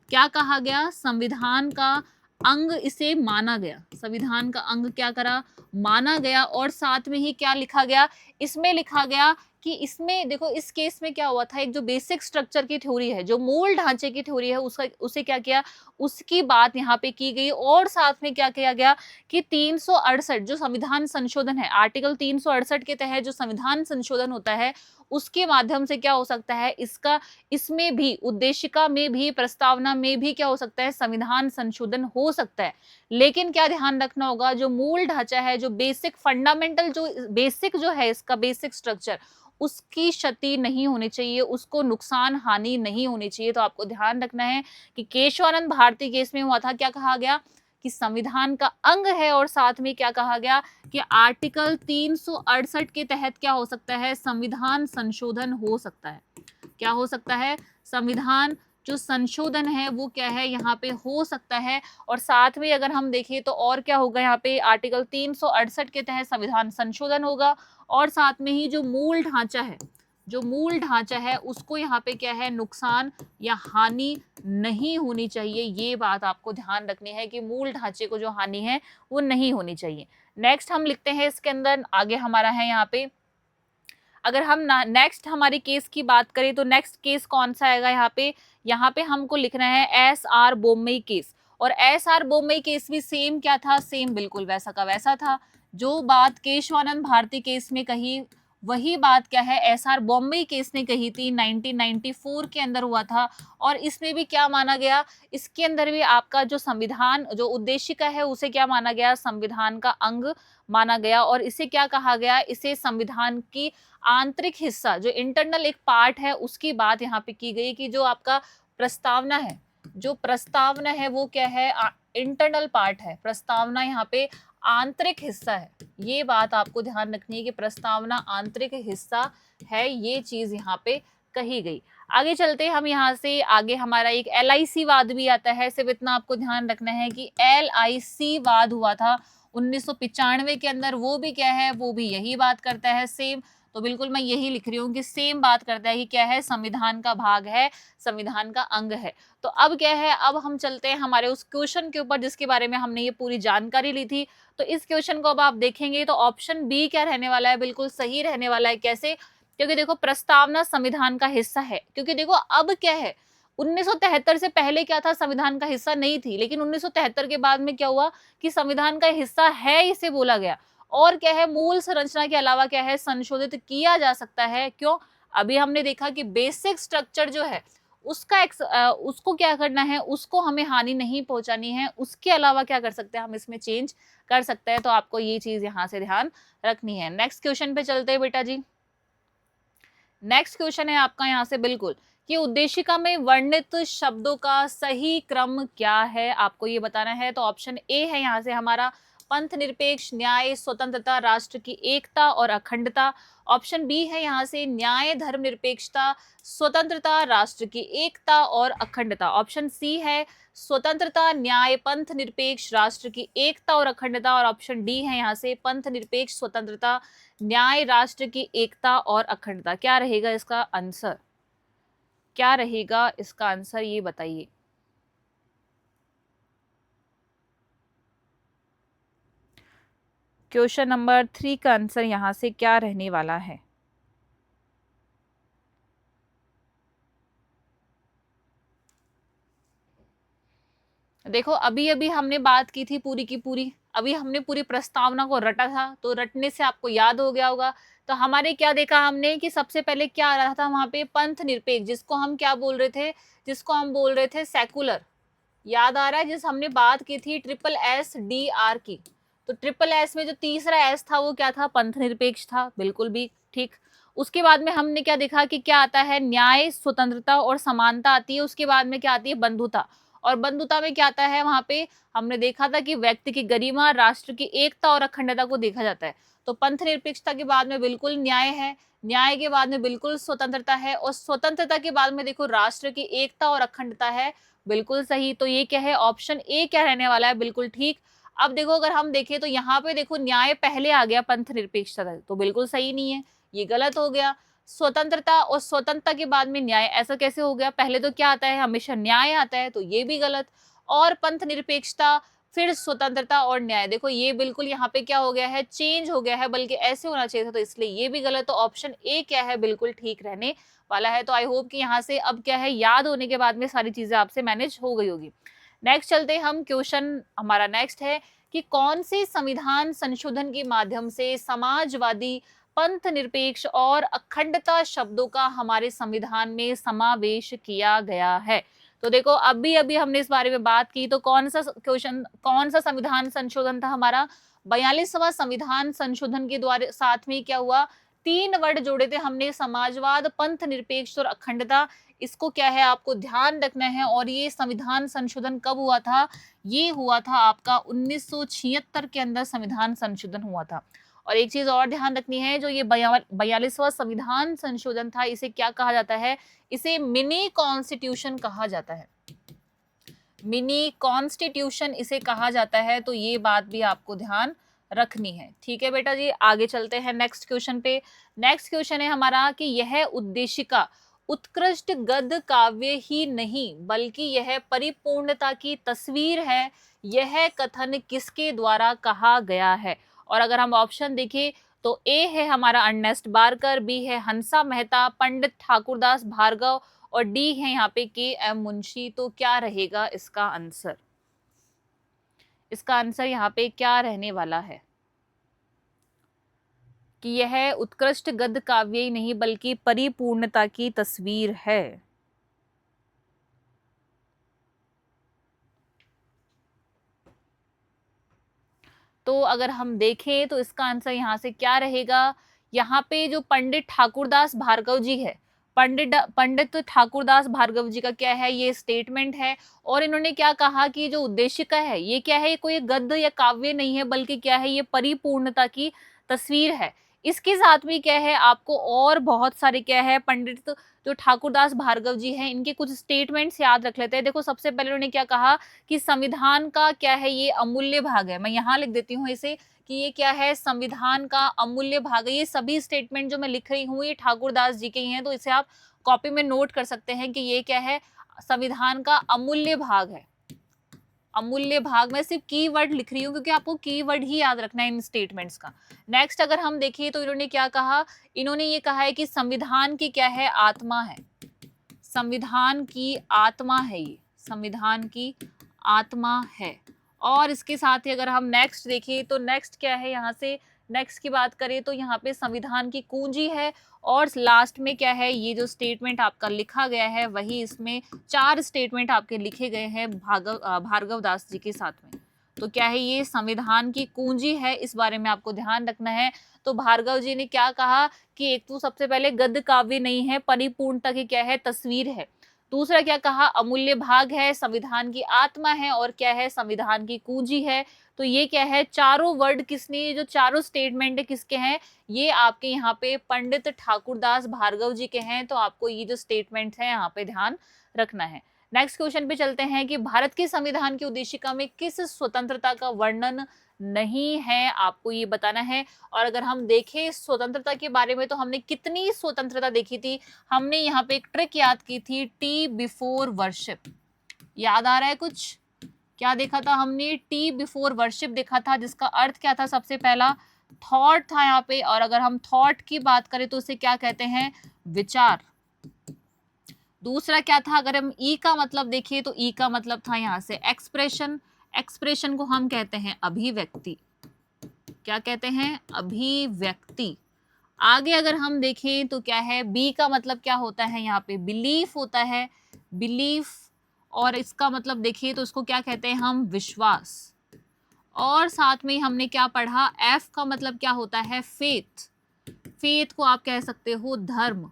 क्या कहा गया, संविधान का अंग इसे माना गया, संविधान का अंग क्या करा, माना गया। और साथ में ही क्या लिखा गया, इसमें लिखा गया कि इसमें देखो, इस केस में क्या हुआ था, एक जो बेसिक स्ट्रक्चर की थ्योरी है, जो मूल ढांचे की थ्योरी है, उसका उसे क्या किया, उसकी बात यहाँ पे की गई। और साथ में क्या किया गया कि 368 जो संविधान संशोधन है, आर्टिकल 368 के तहत जो संविधान संशोधन होता है, उसके माध्यम से क्या हो सकता है, इसका, इसमें भी, उद्देशिका में भी, प्रस्तावना में भी क्या हो सकता है, संविधान संशोधन हो सकता है। लेकिन क्या ध्यान रखना होगा, जो मूल ढांचा है, जो बेसिक फंडामेंटल, जो बेसिक जो है इसका बेसिक स्ट्रक्चर, उसकी क्षति नहीं होनी चाहिए, उसको नुकसान हानि नहीं होनी चाहिए। तो आपको ध्यान रखना है कि केशवानंद भारती केस में हुआ था, क्या कहा गया कि संविधान का अंग है। और साथ में क्या कहा गया कि आर्टिकल 368 के तहत क्या हो सकता है, संविधान संशोधन हो सकता है। क्या हो सकता है, संविधान जो संशोधन है वो क्या है, यहाँ पे हो सकता है। और साथ में अगर हम देखें तो और क्या होगा, यहाँ पे आर्टिकल 368 के तहत संविधान संशोधन होगा। और साथ में ही जो मूल ढांचा है, जो मूल ढांचा है उसको यहाँ पे क्या है, नुकसान या हानि नहीं होनी चाहिए। ये बात आपको ध्यान रखनी है कि मूल ढांचे को जो हानि है वो नहीं होनी चाहिए। नेक्स्ट हम लिखते हैं इसके अंदर, आगे हमारा है यहाँ पे, अगर हम नेक्स्ट हमारी केस की बात करें तो नेक्स्ट केस कौन सा आएगा यहाँ पे, यहाँ पे हमको लिखना है SR बोम्मई केस। और SR बोम्मई केस भी सेम क्या था, सेम बिल्कुल वैसा का वैसा था। जो बात केशवानंद भारती केस में कही, वही बात क्या है, SR बोम्मई केस ने कही थी, 1994 के अंदर हुआ था। और इसमें भी क्या माना गया, इसके अंदर भी आपका जो संविधान, जो उद्देशिका है, उसे क्या माना गया, संविधान का अंग माना गया। और इसे क्या कहा गया, इसे संविधान की आंतरिक हिस्सा, जो इंटरनल एक पार्ट है, उसकी बात यहाँ पे की गई कि जो आपका प्रस्तावना है, जो प्रस्तावना है वो क्या है, इंटरनल पार्ट है, प्रस्तावना यहाँ पे आंतरिक हिस्सा है। ये बात आपको ध्यान रखनी है कि प्रस्तावना आंतरिक हिस्सा है, ये चीज यहाँ पे कही गई। आगे चलते हम यहाँ से, आगे हमारा एक LIC वाद भी आता है। सिर्फ इतना आपको ध्यान रखना है कि LIC वाद हुआ था 1995 के अंदर। वो भी क्या है, वो भी यही बात करता है सेम। तो बिल्कुल मैं यही लिख रही हूँ कि सेम बात करता है कि क्या है, संविधान का भाग है, संविधान का अंग है। तो अब क्या है, अब हम चलते हैं हमारे उस क्वेश्चन के ऊपर जिसके बारे में हमने ये पूरी जानकारी ली थी। तो इस क्वेश्चन को अब आप देखेंगे तो ऑप्शन बी क्या रहने वाला है, बिल्कुल सही रहने वाला है। कैसे? क्योंकि देखो प्रस्तावना संविधान का हिस्सा है। क्योंकि देखो अब क्या है, 1973 से पहले क्या था, संविधान का हिस्सा नहीं थी, लेकिन 1973 के बाद में क्या हुआ कि संविधान का हिस्सा है, इसे बोला गया। और क्या है, मूल संरचना के अलावा क्या है, संशोधित किया जा सकता है। क्यों? अभी हमने देखा कि बेसिक स्ट्रक्चर जो है उसका उसको क्या करना है, उसको हमें हानि नहीं पहुंचानी है। उसके अलावा क्या कर सकते हैं, हम इसमें चेंज कर सकते हैं। तो आपको ये चीज यहाँ से ध्यान रखनी है। नेक्स्ट क्वेश्चन पे चलते हैं बेटा जी। नेक्स्ट क्वेश्चन है आपका यहाँ से बिल्कुल कि उद्देशिका में वर्णित शब्दों का सही क्रम क्या है, आपको ये बताना है। तो ऑप्शन ए है यहाँ से हमारा पंथ निरपेक्ष, न्याय, स्वतंत्रता, राष्ट्र की एकता और अखंडता। ऑप्शन बी है यहाँ से न्याय, धर्म निरपेक्षता, स्वतंत्रता, राष्ट्र की एकता और अखंडता। ऑप्शन सी है स्वतंत्रता, न्याय, पंथ निरपेक्ष, राष्ट्र की एकता और अखंडता। और ऑप्शन डी है यहाँ से पंथ निरपेक्ष, स्वतंत्रता, न्याय, राष्ट्र की एकता और अखंडता। क्या रहेगा इसका आंसर, क्या रहेगा इसका आंसर, ये बताइए। क्वेश्चन नंबर 3 का आंसर यहां से क्या रहने वाला है? देखो अभी अभी हमने बात की थी पूरी की पूरी, अभी हमने पूरी प्रस्तावना को रटा था, तो रटने से आपको याद हो गया होगा। तो हमारे क्या देखा हमने कि सबसे पहले क्या आ रहा था वहां पे, पंथ निरपेक्ष, जिसको हम क्या बोल रहे थे, जिसको हम बोल रहे थे सेकुलर। याद आ रहा है, जिस हमने बात की थी SSDR की। तो SSS में जो तीसरा एस था वो क्या था, पंथ निरपेक्ष था, बिल्कुल भी ठीक। उसके बाद में हमने क्या देखा कि क्या आता है, न्याय, स्वतंत्रता और समानता आती है। उसके बाद में क्या आती है, बंधुता। और बंधुता में क्या आता है, वहां पे हमने देखा था कि व्यक्ति की गरिमा, राष्ट्र की एकता और अखंडता को देखा जाता है। तो पंथ निरपेक्षता के बाद में बिल्कुल न्याय है, न्याय के बाद में बिल्कुल स्वतंत्रता है, और स्वतंत्रता के बाद में देखो राष्ट्र की एकता और अखंडता है, बिल्कुल सही। तो ये क्या है, ऑप्शन ए क्या रहने वाला है, बिल्कुल ठीक। अब देखो अगर हम देखें तो यहाँ पे देखो न्याय पहले आ गया पंथ निरपेक्षता, तो बिल्कुल सही नहीं है, ये गलत हो गया। स्वतंत्रता और स्वतंत्रता के बाद में न्याय, ऐसा कैसे हो गया, पहले तो क्या आता है, हमेशा न्याय आता है, तो ये भी गलत। और पंथ निरपेक्षता, फिर स्वतंत्रता और न्याय, देखो ये बिल्कुल यहाँ पे क्या हो गया है, चेंज हो गया है, बल्कि ऐसे होना चाहिए था, तो इसलिए ये भी गलत। तो ऑप्शन ए क्या है, बिल्कुल ठीक रहने वाला है। तो आई होप कि यहाँ से अब क्या है, याद होने के बाद में सारी चीजें आपसे मैनेज हो गई होगी। नेक्स्ट चलते हैं हम, क्वेश्चन हमारा नेक्स्ट है कि कौन से संविधान संशोधन के माध्यम से समाजवादी, पंथ निरपेक्ष और अखंडता शब्दों का हमारे संविधान में समावेश किया गया है। तो देखो अभी अभी हमने इस बारे में बात की, तो कौन सा क्वेश्चन, कौन सा संविधान संशोधन था हमारा, 42वां संविधान संशोधन के द्वारा साथ में क्या हुआ, 3 वर्ड जोड़े थे हमने, समाजवाद, पंथ निरपेक्ष और अखंडता। इसको क्या है, आपको ध्यान रखना है। और ये संविधान संशोधन कब हुआ था, ये हुआ था आपका 1976 के अंदर संविधान संशोधन हुआ था। और एक चीज और ध्यान रखनी है, जो ये 42वां संविधान संशोधन था, इसे क्या कहा जाता है, इसे मिनी कॉन्स्टिट्यूशन कहा जाता है, मिनी कॉन्स्टिट्यूशन इसे कहा जाता है। तो ये बात भी आपको ध्यान रखनी है, ठीक है बेटा जी। आगे चलते हैं नेक्स्ट क्वेश्चन पे। नेक्स्ट क्वेश्चन है हमारा कि यह उद्देशिका उत्कृष्ट गद्य काव्य ही नहीं बल्कि यह परिपूर्णता की तस्वीर है, यह कथन किसके द्वारा कहा गया है। और अगर हम ऑप्शन देखें तो ए है हमारा अर्नेस्ट बारकर, बी है हंसा मेहता, पंडित ठाकुरदास भार्गव, और डी है यहाँ पे KM मुंशी। तो क्या रहेगा इसका आंसर, इसका आंसर यहाँ पे क्या रहने वाला है कि यह उत्कृष्ट गद्य काव्य ही नहीं बल्कि परिपूर्णता की तस्वीर है। तो अगर हम देखें तो इसका आंसर यहाँ से क्या रहेगा, यहाँ पे जो पंडित ठाकुरदास भार्गव जी है, पंडित ठाकुरदास भार्गव जी का क्या है, ये स्टेटमेंट है। और इन्होंने क्या कहा कि जो उद्देशिका है ये क्या है, ये कोई गद्य या काव्य नहीं है बल्कि क्या है, ये परिपूर्णता की तस्वीर है। इसके साथ में क्या है आपको और बहुत सारे क्या है पंडित जो ठाकुरदास भार्गव जी हैं इनके कुछ स्टेटमेंट्स याद रख लेते हैं। देखो सबसे पहले उन्होंने क्या कहा कि संविधान का क्या है ये अमूल्य भाग है। मैं यहाँ लिख देती हूँ इसे कि ये क्या है संविधान का अमूल्य भाग है। ये सभी स्टेटमेंट जो मैं लिख रही हूँ ये ठाकुरदास जी के ही हैं, तो इसे आप कॉपी में नोट कर सकते हैं कि ये क्या है संविधान का अमूल्य भाग है। अमूल्य भाग में सिर्फ कीवर्ड लिख रही हूँ क्योंकि आपको कीवर्ड ही याद रखना है इन स्टेटमेंट्स का। नेक्स्ट अगर हम देखिए तो इन्होंने क्या कहा, इन्होंने ये कहा है कि संविधान की क्या है आत्मा है, संविधान की आत्मा है, ये संविधान की आत्मा है। और इसके साथ ही अगर हम नेक्स्ट देखिए तो नेक्स्ट क्या है, यहाँ से नेक्स्ट की बात करें तो यहाँ पे संविधान की कुंजी है। और लास्ट में क्या है ये जो स्टेटमेंट आपका लिखा गया है वही इसमें 4 स्टेटमेंट आपके लिखे गए हैं भार्गव दास जी के साथ में। तो क्या है ये संविधान की कुंजी है, इस बारे में आपको ध्यान रखना है। तो भार्गव जी ने क्या कहा कि एक तो सबसे पहले गद्य काव्य नहीं है, परिपूर्णता की क्या है तस्वीर है। दूसरा क्या कहा अमूल्य भाग है, संविधान की आत्मा है, और क्या है संविधान की कुंजी है। तो ये क्या है चारों वर्ड किसने, ये जो चारों स्टेटमेंट है किसके हैं, ये आपके यहाँ पे पंडित ठाकुरदास भार्गव जी के हैं। तो आपको ये जो स्टेटमेंट है यहाँ पे ध्यान रखना है। नेक्स्ट क्वेश्चन पे चलते हैं कि भारत के संविधान की उद्देशिका में किस स्वतंत्रता का वर्णन नहीं है, आपको ये बताना है। और अगर हम देखें स्वतंत्रता के बारे में तो हमने कितनी स्वतंत्रता देखी थी, हमने यहाँ पे एक ट्रिक याद की थी, टी बिफोर वर्शिप। याद आ रहा है कुछ, क्या देखा था हमने, टी बिफोर वर्शिप देखा था, जिसका अर्थ क्या था, सबसे पहला थॉट था यहाँ पे। और अगर हम थॉट की बात करें तो उसे क्या कहते हैं, विचार। दूसरा क्या था, अगर हम ई का मतलब देखिए तो ई का मतलब था यहाँ से एक्सप्रेशन, एक्सप्रेशन को हम कहते हैं अभिव्यक्ति। क्या कहते हैं, अभिव्यक्ति। आगे अगर हम देखें तो क्या है, बी का मतलब क्या होता है, यहाँ पे बिलीफ होता है, बिलीफ। और इसका मतलब देखिए तो इसको क्या कहते हैं हम, विश्वास। और साथ में हमने क्या पढ़ा, एफ का मतलब क्या होता है, फेथ, फेथ को आप कह सकते हो धर्म।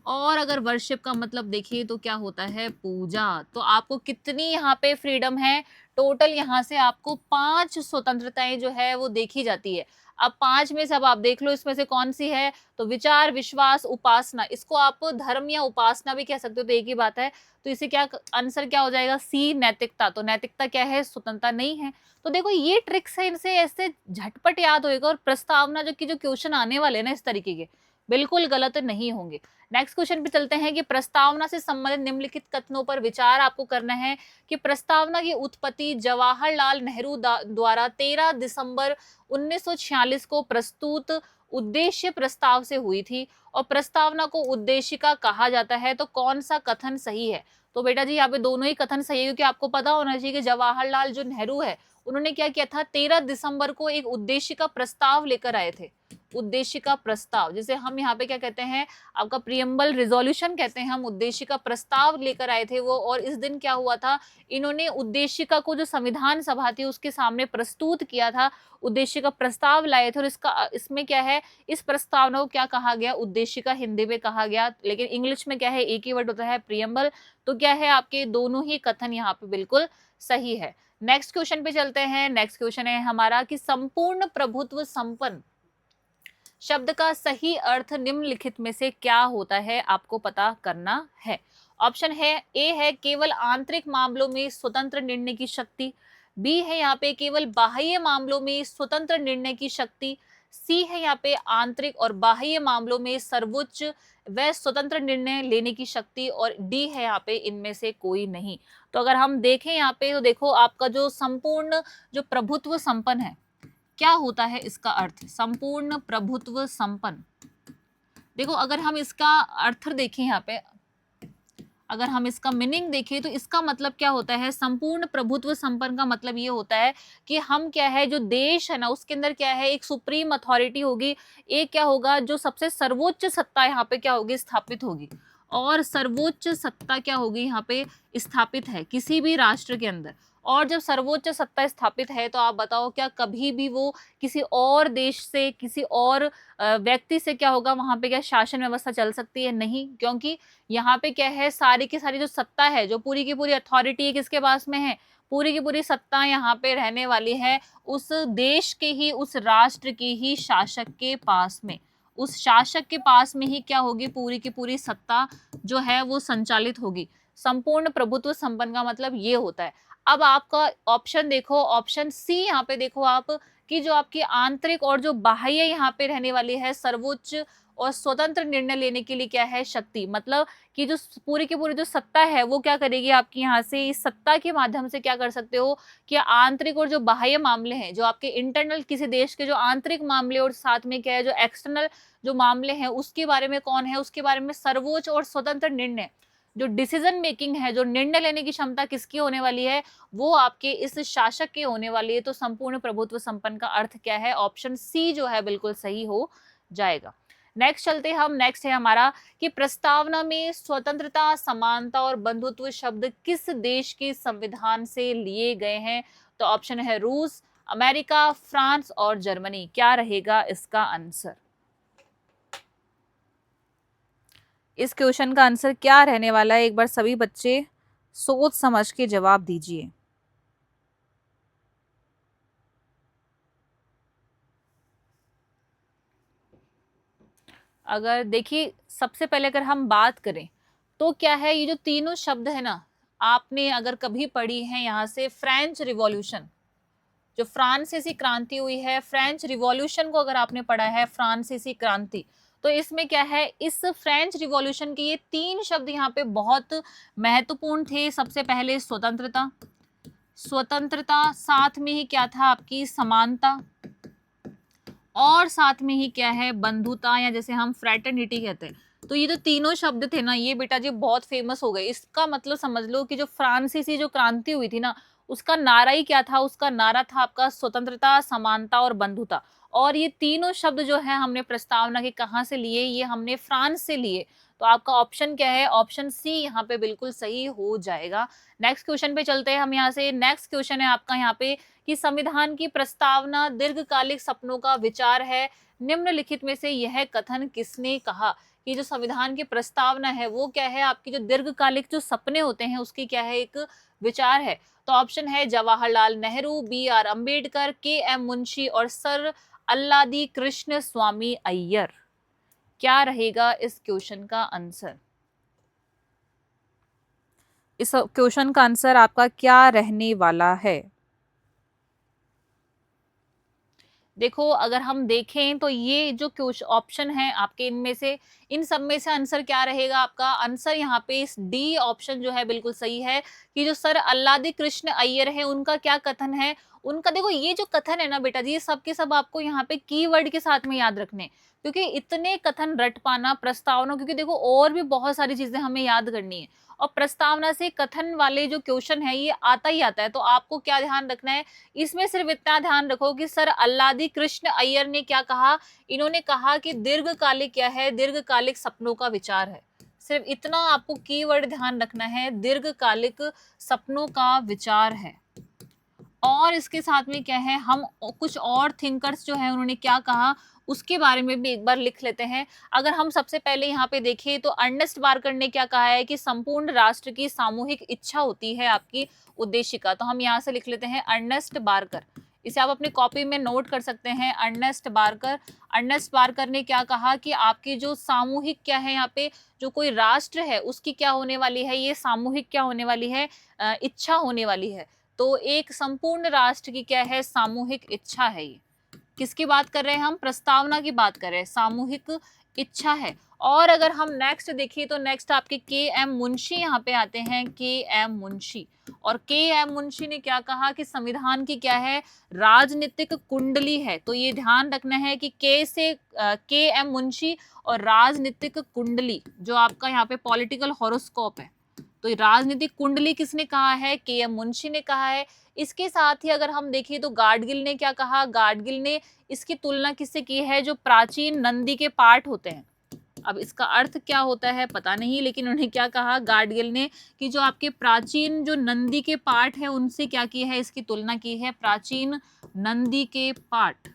और अगर वर्शिप का मतलब देखिए तो क्या होता है, पूजा। तो आपको कितनी यहाँ पे फ्रीडम है, टोटल यहाँ से आपको 5 स्वतंत्रताएं जो है वो देखी जाती है। अब 5 में से अब आप देख लो इसमें से कौन सी है, तो विचार, विश्वास, उपासना, इसको आप धर्म या उपासना भी कह सकते हो, तो एक ही बात है। तो इसे क्या आंसर क्या हो जाएगा, सी नैतिकता। तो नैतिकता क्या है, स्वतंत्रता नहीं है। तो देखो ये ट्रिक्स है, इनसे ऐसे झटपट याद होएगा। और प्रस्तावना जो कि जो क्वेश्चन आने वाले ना इस तरीके के बिल्कुल गलत नहीं होंगे। नेक्स्ट क्वेश्चन पे चलते हैं कि प्रस्तावना से संबंधित निम्नलिखित कथनों पर विचार आपको करना है कि प्रस्तावना की उत्पत्ति जवाहरलाल नेहरू द्वारा 13 दिसंबर 1946 को प्रस्तुत उद्देश्य प्रस्ताव से हुई थी, और प्रस्तावना को उद्देशिका कहा जाता है। तो कौन सा कथन सही है, तो बेटा जी यहाँ पे दोनों ही कथन सही है, क्योंकि आपको पता होना चाहिए कि जवाहरलाल जो नेहरू है उन्होंने क्या किया था, 13 दिसंबर को एक उद्देशिका प्रस्ताव लेकर आए थे। उद्देशिका प्रस्ताव, जिसे हम यहाँ पे क्या कहते हैं, आपका प्रियम्बल रिजोल्यूशन कहते हैं हम, उद्देशिका प्रस्ताव लेकर आए थे वो। और इस दिन क्या हुआ था, इन्होंने उद्देशिका को जो संविधान सभा थी उसके सामने प्रस्तुत किया था, उद्देशिका प्रस्ताव लाए थे। और इसमें क्या है, इस प्रस्तावना को क्या कहा गया, उद्देशिका हिंदी में कहा गया, लेकिन इंग्लिश में क्या है, एक ही वर्ड होता है, प्रियम्बल। तो क्या है, आपके दोनों ही कथन यहाँ पे बिल्कुल सही है। नेक्स्ट क्वेश्चन पे चलते हैं। नेक्स्ट क्वेश्चन है हमारा कि संपूर्ण प्रभुत्व संपन्न शब्द का सही अर्थ निम्नलिखित में से क्या होता है, आपको पता करना है। ऑप्शन है, ए है केवल आंतरिक मामलों में स्वतंत्र निर्णय की शक्ति, बी है यहाँ पे केवल बाह्य मामलों में स्वतंत्र निर्णय की शक्ति, सी है यहाँ पे आंतरिक और बाह्य मामलों में सर्वोच्च व स्वतंत्र निर्णय लेने की शक्ति, और डी है यहाँ पे इनमें से कोई नहीं। तो अगर हम देखें यहाँ पे तो देखो आपका जो संपूर्ण जो प्रभुत्व संपन्न है, क्या होता है इसका अर्थ, संपूर्ण प्रभुत्व संपन्न। देखो अगर हम इसका अर्थ देखें यहाँ पे, अगर हम इसका मीनिंग देखें तो इसका मतलब क्या होता है, संपूर्ण प्रभुत्व संपन्न का मतलब ये होता है कि हम क्या है, जो देश है ना उसके अंदर क्या है, एक सुप्रीम अथॉरिटी होगी, एक क्या होगा, जो सबसे सर्वोच्च सत्ता यहाँ पे क्या होगी, स्थापित होगी। और सर्वोच्च सत्ता क्या होगी यहाँ पे स्थापित है किसी भी राष्ट्र के अंदर। और जब सर्वोच्च सत्ता स्थापित है तो आप बताओ क्या कभी भी वो किसी और देश से, किसी और व्यक्ति से क्या होगा, वहां पे क्या शासन व्यवस्था चल सकती है, नहीं। क्योंकि यहाँ पे क्या है, सारी की सारी जो सत्ता है, जो पूरी की पूरी अथॉरिटी है किसके पास में है, पूरी की पूरी सत्ता यहाँ पे रहने वाली है उस देश के ही, उस राष्ट्र के ही शासक के पास में। उस शासक के पास में ही क्या होगी, पूरी की पूरी सत्ता जो है वो संचालित होगी। संपूर्ण प्रभुत्व संपन्न का मतलब ये होता है। अब आपका ऑप्शन देखो, ऑप्शन सी यहाँ पे देखो आप, कि जो आपकी आंतरिक और जो बाह्य यहाँ पे रहने वाली है सर्वोच्च और स्वतंत्र निर्णय लेने के लिए क्या है, शक्ति। मतलब कि जो पूरी की पूरी जो सत्ता है वो क्या करेगी आपकी, यहाँ से इस सत्ता के माध्यम से क्या कर सकते हो कि आंतरिक और जो बाह्य मामले हैं, जो आपके इंटरनल किसी देश के जो आंतरिक मामले और साथ में क्या है जो एक्सटर्नल जो मामले हैं उसके बारे में कौन है, उसके बारे में सर्वोच्च और स्वतंत्र निर्णय, जो डिसीजन मेकिंग है, जो निर्णय लेने की क्षमता किसकी होने वाली है, वो आपके इस शासक की होने वाली है। तो संपूर्ण प्रभुत्व संपन्न का अर्थ क्या है, ऑप्शन सी जो है बिल्कुल सही हो जाएगा। नेक्स्ट चलते हम, नेक्स्ट है हमारा कि प्रस्तावना में स्वतंत्रता, समानता और बंधुत्व शब्द किस देश के संविधान से लिए गए हैं। तो ऑप्शन है रूस, अमेरिका, फ्रांस और जर्मनी। क्या रहेगा इसका आंसर? इस क्वेश्चन का आंसर क्या रहने वाला है, एक बार सभी बच्चे सोच समझ के जवाब दीजिए। अगर देखिए, सबसे पहले अगर हम बात करें तो क्या है, ये जो तीनों शब्द है ना, आपने अगर कभी पढ़ी है यहाँ से फ्रेंच रिवॉल्यूशन, जो फ्रांसीसी क्रांति हुई है, फ्रेंच रिवॉल्यूशन को अगर आपने पढ़ा है, फ्रांसीसी क्रांति, तो इसमें क्या है, इस फ्रेंच रिवॉल्यूशन के ये तीन शब्द यहाँ पे बहुत महत्वपूर्ण थे। सबसे पहले स्वतंत्रता, स्वतंत्रता, साथ में ही क्या था आपकी समानता, और साथ में ही क्या है बंधुता, या जैसे हम फ्रेटर्निटी कहते हैं। तो ये जो तीनों शब्द थे ना, ये बेटा जी बहुत फेमस हो गए। इसका मतलब समझ लो कि जो फ्रांसीसी जो क्रांति हुई थी ना, उसका नारा ही क्या था, उसका नारा था आपका स्वतंत्रता, समानता और बंधुता। और ये तीनों शब्द जो है हमने प्रस्तावना के कहाँ से लिए, ये हमने फ्रांस से लिए। तो आपका ऑप्शन क्या है, ऑप्शन सी यहाँ पे बिल्कुल सही हो जाएगा। नेक्स्ट क्वेश्चन पे चलते हैं हम यहाँ से। नेक्स्ट क्वेश्चन है आपका यहाँ पे कि संविधान की प्रस्तावना दीर्घकालिक सपनों का विचार है, निम्नलिखित में से यह कथन किसने कहा। कि जो संविधान की प्रस्तावना है वो क्या है, आपकी जो दीर्घकालिक जो सपने होते हैं उसकी क्या है, एक विचार है। तो ऑप्शन है जवाहरलाल नेहरू, बी आर अम्बेडकर, के एम मुंशी और सर अल्लादी कृष्ण स्वामी अय्यर। क्या रहेगा इस क्वेश्चन का आंसर? इस क्वेश्चन का आंसर आपका क्या रहने वाला है? देखो, अगर हम देखें तो ये जो क्वेश्चन ऑप्शन है आपके, इनमें से इन सब में से आंसर क्या रहेगा आपका? आंसर यहाँ पे इस डी ऑप्शन जो है बिल्कुल सही है कि जो सर अल्लादी कृष्ण अय्यर है उनका क्या कथन है। उनका देखो, ये जो कथन है ना बेटा जी, ये सब के सब आपको यहाँ पे कीवर्ड के साथ में याद रखने, क्योंकि इतने कथन रट पाना प्रस्तावना, क्योंकि देखो और भी बहुत सारी चीजें हमें याद करनी है और प्रस्तावना से कथन वाले जो क्वेश्चन है ये आता ही आता है। तो आपको क्या ध्यान रखना है, इसमें सिर्फ इतना ध्यान रखो कि सर अल्लादी कृष्ण अय्यर ने क्या कहा। इन्होंने कहा कि दीर्घकालिक क्या है, दीर्घकालिक सपनों का विचार है। सिर्फ इतना आपको कीवर्ड ध्यान रखना है, दीर्घकालिक सपनों का विचार है। और इसके साथ में क्या है, हम कुछ और थिंकर्स जो है उन्होंने क्या कहा उसके बारे में भी एक बार लिख लेते हैं। अगर हम सबसे पहले यहाँ पे देखें तो अर्नेस्ट बार्कर ने क्या कहा है कि संपूर्ण राष्ट्र की सामूहिक इच्छा होती है आपकी उद्देशिका। तो हम यहाँ से लिख लेते हैं अर्नेस्ट बार्कर। इसे आप अपनी कॉपी में नोट कर सकते हैं, अर्नेस्ट बार्कर। अर्नेस्ट बार्कर ने क्या कहा कि आपकी जो सामूहिक क्या है, यहाँ पे जो कोई राष्ट्र है उसकी क्या होने वाली है, ये सामूहिक क्या होने वाली है, इच्छा होने वाली है। तो एक संपूर्ण राष्ट्र की क्या है, सामूहिक इच्छा है। ये किसकी बात कर रहे हैं हम, प्रस्तावना की बात कर रहे हैं, सामूहिक इच्छा है। और अगर हम नेक्स्ट देखिए तो नेक्स्ट आपके के एम मुंशी यहाँ पे आते हैं, के एम मुंशी। और के एम मुंशी ने क्या कहा कि संविधान की क्या है, राजनीतिक कुंडली है। तो ये ध्यान रखना है कि के से के एम मुंशी और राजनीतिक कुंडली जो आपका यहाँ पे पॉलिटिकल हॉरोस्कोप है। तो राजनीतिक कुंडली किसने कहा है, के एम मुंशी ने कहा है। इसके साथ ही अगर हम देखें तो गाडगिल ने क्या कहा, गाडगिल ने इसकी तुलना किससे की है, जो प्राचीन नंदी के पाठ होते हैं। अब इसका अर्थ क्या होता है पता नहीं, लेकिन उन्हें क्या कहा गाडगिल ने कि जो आपके प्राचीन जो नंदी के पाठ है उनसे क्या की है, इसकी तुलना की है, प्राचीन नंदी के पाठ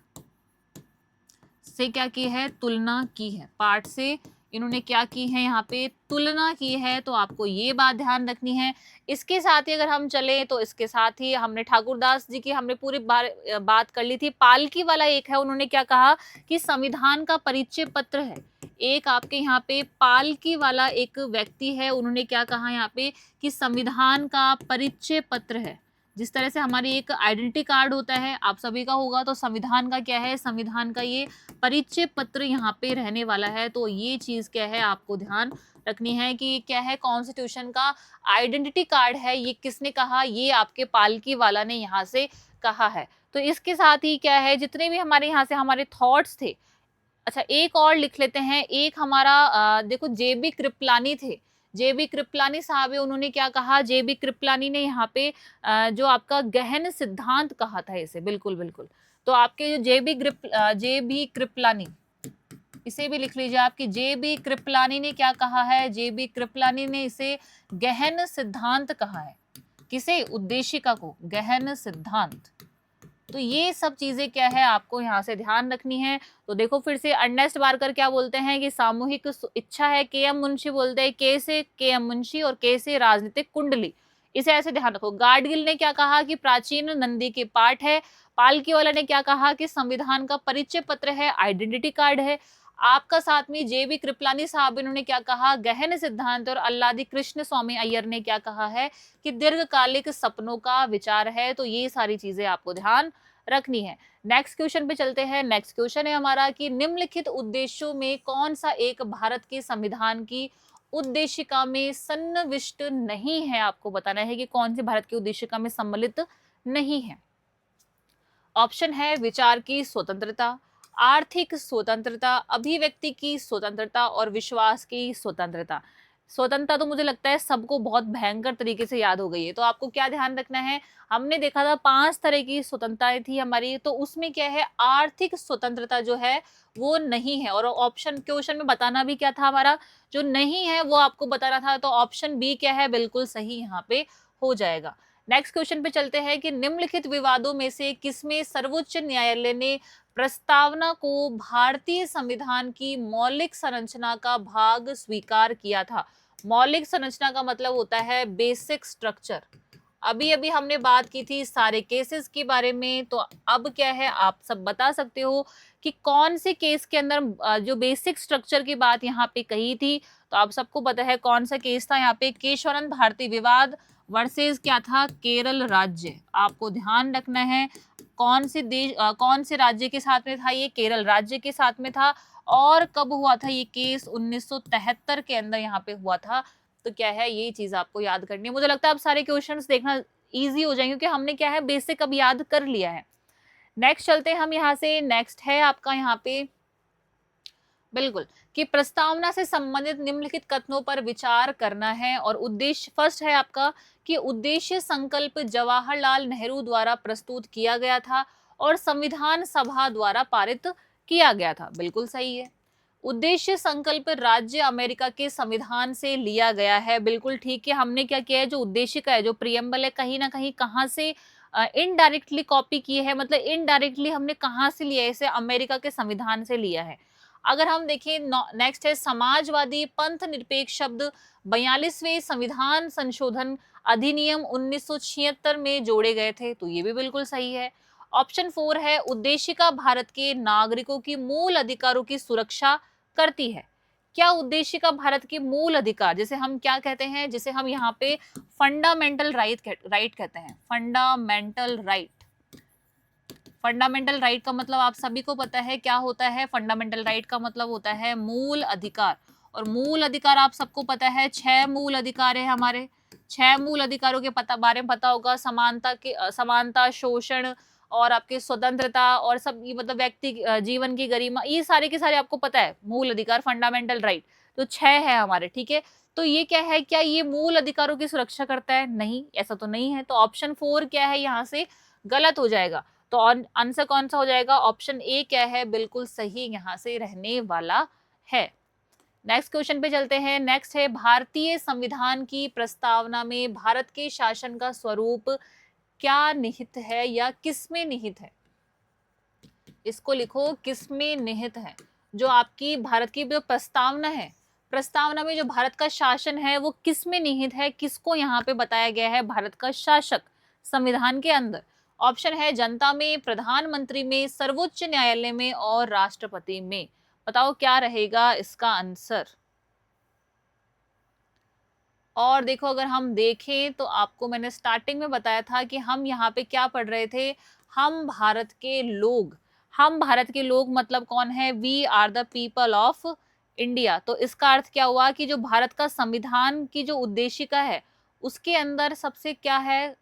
से क्या की है, तुलना की है, पाठ से इन्होंने क्या की है, यहाँ पे तुलना की है, तो आपको ये बात ध्यान रखनी है। इसके साथ ही अगर हम चले तो इसके साथ ही हमने ठाकुरदास जी की हमने पूरी बात कर ली थी। पालकी वाला एक है, उन्होंने क्या कहा कि संविधान का परिचय पत्र है। एक आपके यहाँ पे पालकी वाला एक व्यक्ति है, उन्होंने क्या कहा यहाँ पे कि संविधान का परिचय पत्र है। जिस तरह से हमारी एक आइडेंटिटी कार्ड होता है, आप सभी का होगा, तो संविधान का क्या है, संविधान का ये परिचय पत्र यहाँ पे रहने वाला है। तो ये चीज क्या है, आपको ध्यान रखनी है कि क्या है, कॉन्स्टिट्यूशन का आइडेंटिटी कार्ड है। ये किसने कहा, ये आपके पालकी वाला ने यहाँ से कहा है। तो इसके साथ ही क्या है, जितने भी हमारे यहाँ से हमारे थॉट्स थे, अच्छा एक और लिख लेते हैं। एक हमारा देखो जेबी कृपलानी थे, जेबी कृपलानी साहब है, उन्होंने क्या कहा, जेबी कृपलानी ने यहाँ पे जो आपका गहन सिद्धांत कहा था इसे, बिल्कुल बिल्कुल। तो आपके जो जेबी कृपलानी, इसे भी लिख लीजिए आपकी, जेबी कृपलानी ने क्या कहा है, जेबी कृपलानी ने इसे गहन सिद्धांत कहा है। किसे, उद्देशिका को, गहन सिद्धांत। तो ये सब चीजें क्या है, आपको यहाँ से ध्यान रखनी है। तो देखो फिर से अर्नेस्ट बारकर क्या बोलते हैं कि सामूहिक इच्छा है, के एम मुंशी बोलते हैं, के से के एम मुंशी और के से राजनीतिक कुंडली। इसे ऐसे ध्यान रखो। गाडगिल ने क्या कहा कि प्राचीन नंदी के पाठ है। पालकी वाला ने क्या कहा कि संविधान का परिचय पत्र है, आइडेंटिटी कार्ड है। आपका साथ में जेबी कृपलानी साहब, इन्होंने क्या कहा, गहन सिद्धांत। और अल्लादी कृष्ण स्वामी अय्यर ने क्या कहा है कि दीर्घकालिक सपनों का विचार है। तो ये सारी चीजें आपको ध्यान रखनी है। नेक्स्ट क्वेश्चन पे चलते हैं। नेक्स्ट क्वेश्चन है हमारा कि निम्नलिखित उद्देश्यों में कौन सा एक भारत के संविधान की उद्देशिका में सन्निविष्ट नहीं है। आपको बताना है कि कौन से भारत की उद्देशिका में सम्मिलित नहीं है। ऑप्शन है विचार की स्वतंत्रता, आर्थिक स्वतंत्रता, अभिव्यक्ति की स्वतंत्रता और विश्वास की स्वतंत्रता। स्वतंत्रता तो मुझे लगता है सबको बहुत भयंकर तरीके से याद हो गई है। तो आपको क्या ध्यान रखना है, हमने देखा था 5 तरह की स्वतंत्रताएं थी हमारी, तो उसमें क्या है, आर्थिक स्वतंत्रता जो है वो नहीं है। और ऑप्शन क्वेश्चन में बताना भी क्या था, हमारा जो नहीं है वो आपको बताना था। तो ऑप्शन बी क्या है, बिल्कुल सही यहाँ पे हो जाएगा। नेक्स्ट क्वेश्चन पे चलते हैं कि निम्नलिखित विवादों में से किसमें सर्वोच्च न्यायालय ने प्रस्तावना को भारतीय संविधान की मौलिक संरचना का भाग स्वीकार किया था। मौलिक संरचना का मतलब होता है बेसिक स्ट्रक्चर। अभी अभी हमने बात की थी सारे केसेस के बारे में, तो अब क्या है, आप सब बता सकते हो कि कौन से केस के अंदर जो बेसिक स्ट्रक्चर की बात यहाँ पे कही थी। तो आप सबको पता है कौन सा केस था यहाँ पे, केशवानंद भारती विवाद वर्सेस क्या था, केरल राज्य। आपको ध्यान रखना है कौन से देश कौन से राज्य के साथ में था, ये केरल राज्य के साथ में था। और कब हुआ था ये केस, 1973 के अंदर यहाँ पे हुआ था। तो क्या है, ये चीज आपको याद करनी है। मुझे लगता है अब सारे क्वेश्चंस देखना इजी हो जाएंगे क्योंकि हमने क्या है, बेसिक अब याद कर लिया है। नेक्स्ट चलते हैं हम यहाँ से। नेक्स्ट है आपका यहाँ पे बिल्कुल कि प्रस्तावना से संबंधित निम्नलिखित कथनों पर विचार करना है। और उद्देश्य फर्स्ट है आपका कि उद्देश्य संकल्प जवाहरलाल नेहरू द्वारा प्रस्तुत किया गया था और संविधान सभा द्वारा पारित किया गया था। बिल्कुल सही है। उद्देश्य संकल्प राज्य अमेरिका के संविधान से लिया गया है। बिल्कुल ठीक है। हमने क्या किया है, जो उद्देश्य का है, जो प्रियम्बल है, कहीं ना कहीं कहाँ से इनडायरेक्टली कॉपी की है, मतलब इनडायरेक्टली हमने कहाँ से लिया है, इसे अमेरिका के संविधान से लिया है। अगर हम देखें नेक्स्ट है समाजवादी पंथ निरपेक्ष शब्द 42वें संविधान संशोधन अधिनियम 1976 में जोड़े गए थे। तो ये भी बिल्कुल सही है। ऑप्शन 4 है उद्देशिका भारत के नागरिकों की मूल अधिकारों की सुरक्षा करती है। क्या उद्देशिका भारत के मूल अधिकार, जैसे हम क्या कहते हैं, जिसे हम यहाँ पे फंडामेंटल राइट कहते हैं, फंडामेंटल राइट। फंडामेंटल राइट का मतलब आप सभी को पता है क्या होता है। फंडामेंटल राइट का मतलब होता है मूल अधिकार। और मूल अधिकार आप सबको पता है, 6 मूल अधिकार है हमारे। 6 मूल अधिकारों के बारे में पता होगा, समानता, शोषण और आपके स्वतंत्रता और सब, ये मतलब व्यक्ति जीवन की गरिमा, ये सारे के सारे आपको पता है मूल अधिकार, फंडामेंटल राइट। तो 6 है हमारे, ठीक है। तो ये क्या है, क्या ये मूल अधिकारों की सुरक्षा करता है? नहीं, ऐसा तो नहीं है। तो ऑप्शन 4 क्या है, यहाँ से गलत हो जाएगा। तो आंसर कौन सा हो जाएगा, ऑप्शन ए क्या है, बिल्कुल सही यहाँ से रहने वाला है। नेक्स्ट क्वेश्चन पे चलते हैं। नेक्स्ट है भारतीय संविधान की प्रस्तावना में भारत के शासन का स्वरूप क्या निहित है या किसमें निहित है। इसको लिखो, किसमें निहित है। जो आपकी भारत की जो प्रस्तावना है, प्रस्तावना में जो भारत का शासन है वो किस में निहित है, किसको यहाँ पे बताया गया है भारत का शासक संविधान के अंदर? ऑप्शन है जनता में, प्रधानमंत्री में, सर्वोच्च न्यायालय में और राष्ट्रपति में। बताओ क्या रहेगा इसका आंसर। और देखो अगर हम देखें तो आपको मैंने स्टार्टिंग में बताया था कि हम यहाँ पे क्या पढ़ रहे थे, हम भारत के लोग। हम भारत के लोग मतलब कौन है? We are the people of India. तो इसका अर्थ क्या हुआ कि जो भारत का संविधान की जो उद्देशिका है उसके अंदर सबसे क्या है,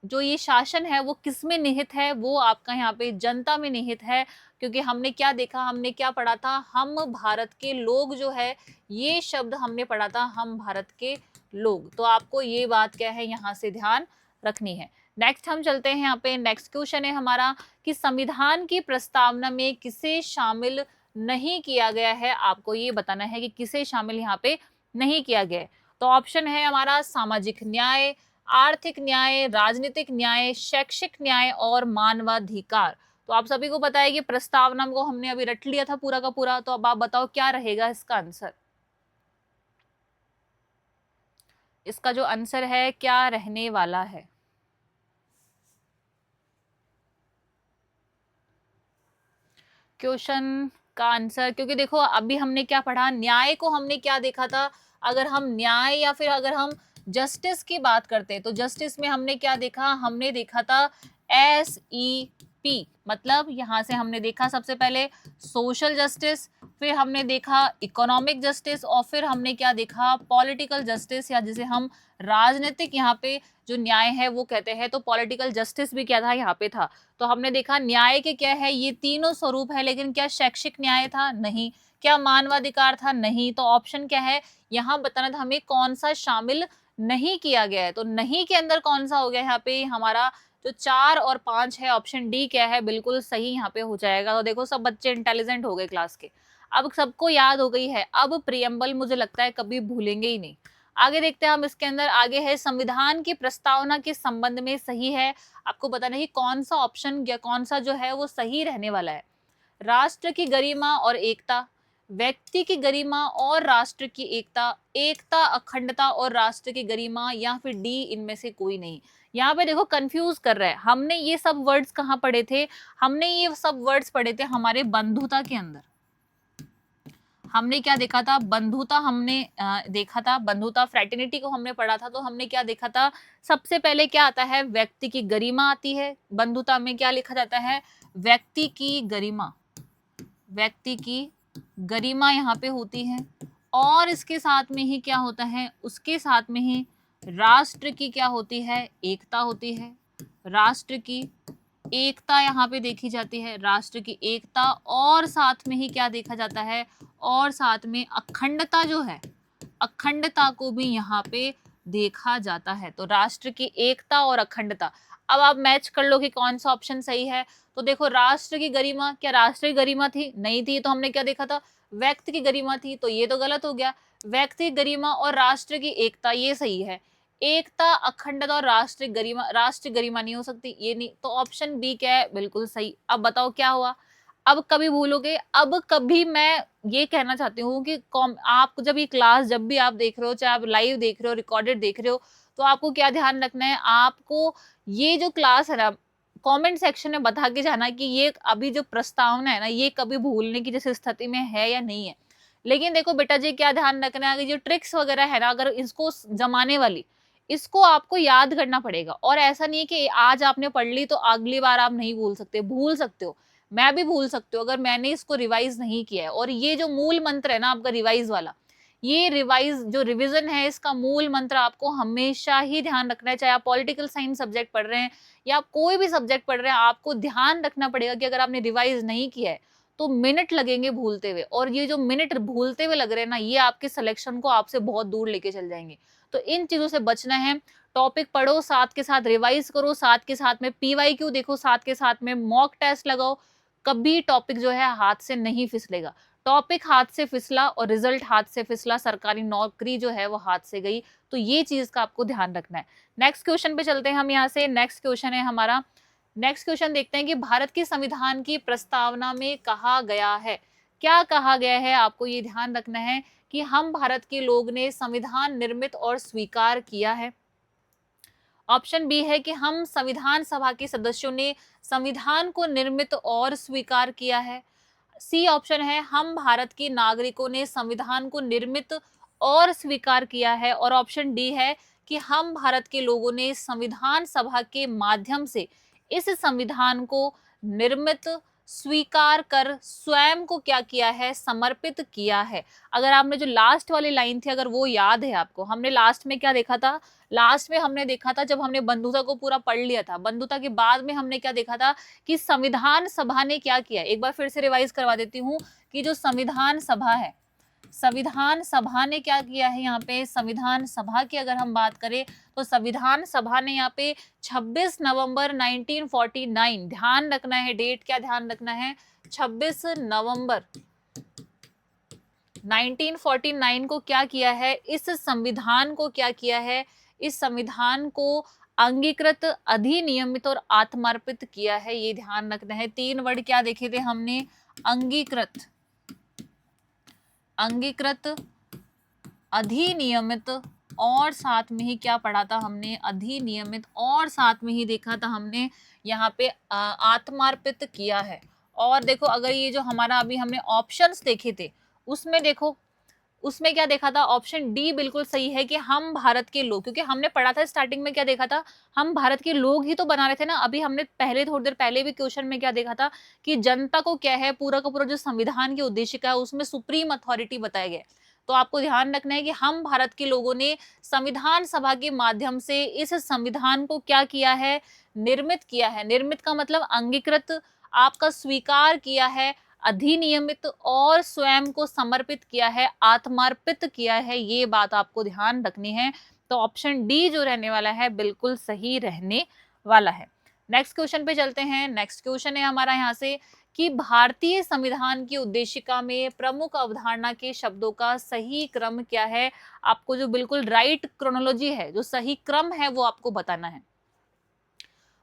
जो ये शासन है वो किस में निहित है, वो आपका यहाँ पे जनता में निहित है। क्योंकि हमने क्या देखा, हमने क्या पढ़ा था, हम भारत के लोग जो है, ये शब्द हमने पढ़ा था, हम भारत के लोग। तो आपको ये बात क्या है यहाँ से ध्यान रखनी है। नेक्स्ट हम चलते हैं, यहाँ पे नेक्स्ट क्वेश्चन है हमारा कि संविधान की प्रस्तावना में किसे शामिल नहीं किया गया है। आपको ये बताना है कि किसे शामिल यहाँ पे नहीं किया गया है। तो ऑप्शन है हमारा सामाजिक न्याय, आर्थिक न्याय, राजनीतिक न्याय, शैक्षिक न्याय और मानवाधिकार। तो आप सभी को पता है कि प्रस्तावना को हमने अभी रट लिया था पूरा का पूरा। तो अब आप बताओ क्या रहेगा इसका आंसर। इसका जो आंसर है क्या रहने वाला है? क्वेश्चन का आंसर, क्योंकि देखो अभी हमने क्या पढ़ा, न्याय को हमने क्या देखा था। अगर हम न्याय या फिर अगर हम जस्टिस की बात करते हैं तो जस्टिस में हमने क्या देखा, हमने देखा था SEP, मतलब यहाँ से हमने देखा सबसे पहले सोशल जस्टिस, फिर हमने देखा इकोनॉमिक जस्टिस और फिर हमने क्या देखा, पॉलिटिकल जस्टिस, या जिसे हम राजनीतिक यहाँ पे जो न्याय है वो कहते हैं। तो पॉलिटिकल जस्टिस भी क्या था, यहाँ पे था। तो हमने देखा न्याय के क्या है, ये तीनों स्वरूप है, लेकिन क्या शैक्षिक न्याय था? नहीं। क्या मानवाधिकार था? नहीं। तो ऑप्शन क्या है, यहाँ बताना था हमें कौन सा शामिल नहीं किया गया है। तो नहीं के अंदर कौन सा हो गया यहाँ पे हमारा, जो 4 और 5 है, ऑप्शन डी क्या है, बिल्कुल सही यहाँ पे हो जाएगा। तो देखो सब बच्चे इंटेलिजेंट हो गए क्लास के, अब सबको याद हो गई है। अब प्रियम्बल मुझे लगता है कभी भूलेंगे ही नहीं। आगे देखते हैं हम इसके अंदर, आगे है संविधान की प्रस्तावना के संबंध में सही है। आपको पता नहीं कौन सा ऑप्शन या कौन सा जो है वो सही रहने वाला है। राष्ट्र की गरिमा और एकता, व्यक्ति की गरिमा और राष्ट्र की एकता, एकता अखंडता और राष्ट्र की गरिमा, या फिर डी इनमें से कोई नहीं। यहाँ पे देखो कंफ्यूज कर रहा है। हमने ये सब वर्ड्स कहाँ पढ़े थे, हमने ये सब वर्ड्स पढ़े थे हमारे बंधुता के अंदर। हमने क्या देखा था, बंधुता हमने देखा था, बंधुता फ्रेटर्निटी को हमने पढ़ा था। तो हमने क्या देखा था, सबसे पहले क्या आता है, व्यक्ति की गरिमा आती है। बंधुता में क्या लिखा जाता है, व्यक्ति की गरिमा, व्यक्ति की गरिमा यहाँ पे होती है। और इसके साथ में ही क्या होता है, उसके साथ में ही राष्ट्र की क्या होती है, एकता होती है। राष्ट्र की एकता यहाँ पे देखी जाती है, राष्ट्र की एकता, और साथ में ही क्या देखा जाता है, और साथ में अखंडता जो है, अखंडता को भी यहाँ पे देखा जाता है। तो राष्ट्र की एकता और अखंडता। अब आप मैच कर लो कि कौन सा ऑप्शन सही है। तो देखो राष्ट्र की गरिमा, क्या राष्ट्र की गरिमा थी? नहीं थी। तो हमने क्या देखा था, व्यक्ति की गरिमा थी। तो ये तो गलत हो गया। व्यक्ति की गरिमा और राष्ट्र की एकता ये सही है। एकता, अखंडता और राष्ट्र गरिमा, राष्ट्र गरिमा नहीं हो सकती, ये नहीं। तो ऑप्शन बी क्या है, बिल्कुल सही। अब बताओ क्या हुआ। अब कभी भूलोगे, अब कभी मैं ये कहना चाहती हूँ कि आप जब ये क्लास जब भी आप देख रहे हो, चाहे आप लाइव देख रहे हो, रिकॉर्डेड देख रहे हो, तो आपको क्या ध्यान रखना है, आपको ये जो क्लास है ना, कमेंट सेक्शन में बता के जाना कि ये अभी जो प्रस्तावना है ना, ये कभी भूलने की जैसे स्थिति में है या नहीं है। लेकिन देखो बेटा जी, क्या ध्यान रखना है, जो ट्रिक्स वगैरह है ना, अगर इसको जमाने वाली, इसको आपको याद करना पड़ेगा। और ऐसा नहीं है कि आज आपने पढ़ ली तो अगली बार आप नहीं भूल सकते, भूल सकते हो। मैं भी भूल सकती हूँ अगर मैंने इसको रिवाइज नहीं किया है। और ये जो मूल मंत्र है ना आपका रिवाइज वाला, ये रिवाइज जो रिवीजन है, इसका मूल मंत्र आपको हमेशा ही ध्यान रखना है। चाहे आप पॉलिटिकल साइंस सब्जेक्ट पढ़ रहे हैं या आप कोई भी सब्जेक्ट पढ़ रहे हैं, आपको ध्यान रखना पड़ेगा कि अगर आपने रिवाइज नहीं किया है तो मिनट लगेंगे भूलते हुए। और ये जो मिनट भूलते हुए लग रहे हैं ना, ये आपके सिलेक्शन को आपसे बहुत दूर लेके चल जाएंगे। तो इन चीजों से बचना है। टॉपिक पढ़ो, साथ के साथ रिवाइज करो, साथ के साथ में PYQ देखो, साथ के साथ में मॉक टेस्ट लगाओ। कभी टॉपिक जो है हाथ से नहीं फिसलेगा। टॉपिक हाथ से फिसला और रिजल्ट हाथ से फिसला, सरकारी नौकरी जो है वो हाथ से गई। तो ये चीज का आपको ध्यान रखना है। नेक्स्ट क्वेश्चन पे चलते हैं हम यहाँ से। नेक्स्ट क्वेश्चन है हमारा, नेक्स्ट क्वेश्चन देखते हैं कि भारत के संविधान की प्रस्तावना में कहा गया है क्या कहा गया है, आपको ये ध्यान रखना है कि हम भारत के लोग ने संविधान निर्मित और स्वीकार किया है। ऑप्शन बी है कि हम संविधान सभा के सदस्यों ने संविधान को निर्मित और स्वीकार किया है। सी ऑप्शन है हम भारत के नागरिकों ने संविधान को निर्मित और स्वीकार किया है। और ऑप्शन डी है कि हम भारत के लोगों ने संविधान सभा के माध्यम से इस संविधान को निर्मित स्वीकार कर स्वयं को क्या किया है, समर्पित किया है। अगर आपने जो लास्ट वाली लाइन थी अगर वो याद है आपको, हमने लास्ट में क्या देखा था, लास्ट में हमने देखा था जब हमने बंधुता को पूरा पढ़ लिया था, बंधुता के बाद में हमने क्या देखा था कि संविधान सभा ने क्या किया। एक बार फिर से रिवाइज करवा देती हूँ कि जो संविधान सभा है, संविधान सभा ने क्या किया है, यहाँ पे संविधान सभा की अगर हम बात करें तो संविधान सभा ने यहाँ पे 26 नवंबर 1949, ध्यान रखना है डेट, क्या ध्यान रखना है, 26 नवंबर 1949 को क्या किया है, इस संविधान को क्या किया है, इस संविधान को अंगीकृत, अधिनियमित और आत्मार्पित किया है। ये ध्यान रखना है। तीन वर्ड क्या देखे थे हमने, अंगीकृत, अंगीकृत, अधिनियमित और साथ में ही क्या पढ़ा था हमने, अधिनियमित और साथ में ही देखा था हमने यहाँ पे आत्मार्पित किया है। और देखो अगर ये जो हमारा अभी हमने ऑप्शंस देखे थे उसमें देखो, उसमें क्या देखा था, ऑप्शन डी बिल्कुल सही है कि हम भारत के लोग, क्योंकि हमने पढ़ा था स्टार्टिंग में क्या देखा था, हम भारत के लोग ही तो बना रहे थे ना। अभी हमने पहले थोड़ी देर पहले भी क्वेश्चन में क्या देखा था कि जनता को क्या है, पूरा का पूरा जो संविधान की उद्देशिका है उसमें सुप्रीम अथॉरिटी बताया गया। तो आपको ध्यान रखना है कि हम भारत के लोगों ने संविधान सभा के माध्यम से इस संविधान को क्या किया है, निर्मित किया है। निर्मित का मतलब अंगीकृत, आपका स्वीकार किया है, अधिनियमित और स्वयं को समर्पित किया है, आत्मार्पित किया है। ये बात आपको ध्यान रखनी है। तो ऑप्शन डी जो रहने वाला है बिल्कुल सही रहने वाला है। नेक्स्ट क्वेश्चन पे चलते हैं। नेक्स्ट क्वेश्चन है हमारा यहाँ से कि भारतीय संविधान की उद्देशिका में प्रमुख अवधारणा के शब्दों का सही क्रम क्या है। आपको जो बिल्कुल राइट क्रोनोलॉजी है, जो सही क्रम है वो आपको बताना है।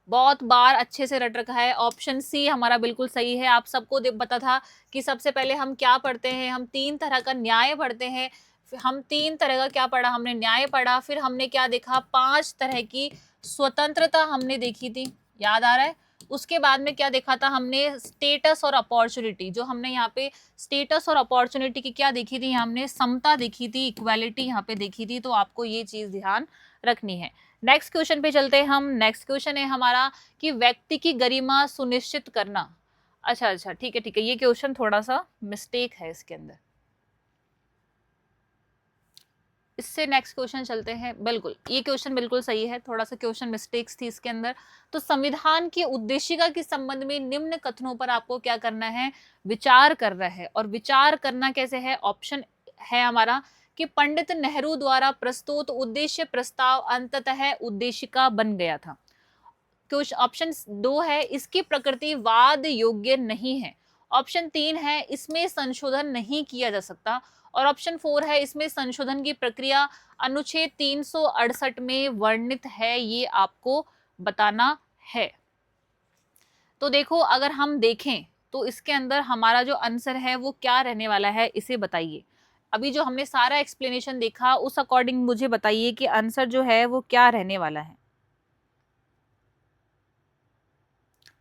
बहुत बार अच्छे से रट रखा है। ऑप्शन सी हमारा बिल्कुल सही है। आप सबको पता था कि सबसे पहले हम क्या पढ़ते हैं, हम तीन तरह का न्याय पढ़ते हैं। हम तीन तरह का क्या पढ़ा, हमने न्याय पढ़ा, फिर हमने क्या देखा, 5 तरह की स्वतंत्रता हमने देखी थी, याद आ रहा है। उसके बाद में क्या देखा था हमने, स्टेटस और अपॉर्चुनिटी। जो हमने यहाँ पे स्टेटस और अपॉर्चुनिटी की क्या देखी थी, हमने समता देखी थी, इक्वालिटी यहाँ पे देखी थी। तो आपको ये चीज ध्यान रखनी है। नेक्स्ट क्वेश्चन पे चलते हैं हम। नेक्स्ट क्वेश्चन है हमारा कि व्यक्ति की गरिमा सुनिश्चित करना। अच्छा ठीक है, ये क्वेश्चन थोड़ा सा मिस्टेक है इसके अंदर। इससे नेक्स्ट क्वेश्चन चलते हैं। बिल्कुल ये क्वेश्चन बिल्कुल सही है, थोड़ा सा क्वेश्चन मिस्टेक्स थी इसके अंदर। तो संविधान की उद्देशिका के संबंध में निम्न कथनों पर आपको क्या करना है, विचार करना है। और विचार करना कैसे है, ऑप्शन है हमारा कि पंडित नेहरू द्वारा प्रस्तुत उद्देश्य प्रस्ताव अंततः उद्देशिका बन गया था। क्वेश्चन ऑप्शन 2 है इसकी प्रकृति वाद योग्य नहीं है। ऑप्शन 3 है इसमें संशोधन नहीं किया जा सकता। और ऑप्शन 4 है इसमें संशोधन की प्रक्रिया अनुच्छेद 368 में वर्णित है। ये आपको बताना है। तो देखो अगर हम देखें तो इसके अंदर हमारा जो आंसर है वो क्या रहने वाला है, इसे बताइए। अभी जो हमने सारा एक्सप्लेनेशन देखा उस अकॉर्डिंग मुझे बताइए कि आंसर जो है वो क्या रहने वाला है।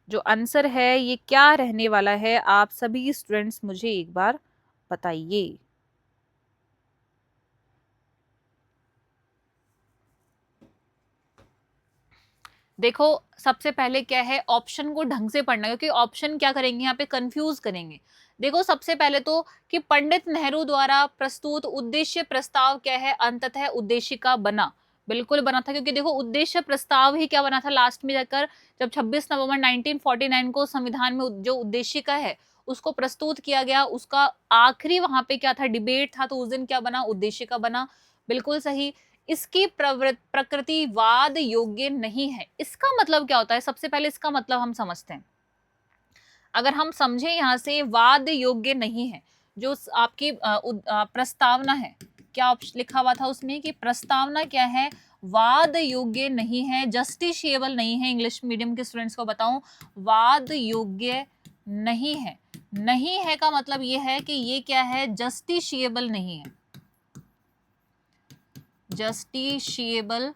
जो आंसर है ये क्या रहने वाला है, आप सभी स्टूडेंट्स मुझे एक बार बताइए। देखो सबसे पहले क्या है, ऑप्शन को ढंग से पढ़ना, क्योंकि ऑप्शन क्या करेंगे यहाँ पे कंफ्यूज करेंगे। देखो सबसे पहले तो कि पंडित नेहरू द्वारा प्रस्तुत उद्देश्य प्रस्ताव क्या है, अंततः उद्देशिका बना। बिल्कुल बना था, क्योंकि देखो उद्देश्य प्रस्ताव ही क्या बना था लास्ट में जाकर, जब 26 नवंबर 1949 को संविधान में जो उद्देशिका है उसको प्रस्तुत किया गया, उसका आखिरी वहां पे क्या था, डिबेट था, तो उस दिन क्या बना, उद्देशिका बना। बिल्कुल सही। इसकी प्रकृति वाद योग्य नहीं है। इसका मतलब क्या होता है, सबसे पहले इसका मतलब हम समझते हैं। अगर हम समझे यहाँ से वाद योग्य नहीं है, जो आपकी प्रस्तावना है, क्या लिखा हुआ था उसमें कि प्रस्तावना क्या है, वाद योग्य नहीं है, जस्टिशिएबल नहीं है। इंग्लिश मीडियम के स्टूडेंट्स को बताऊं, वाद योग्य नहीं है। नहीं है का मतलब ये है कि ये क्या है, जस्टिशिएबल नहीं है, जस्टिशिएबल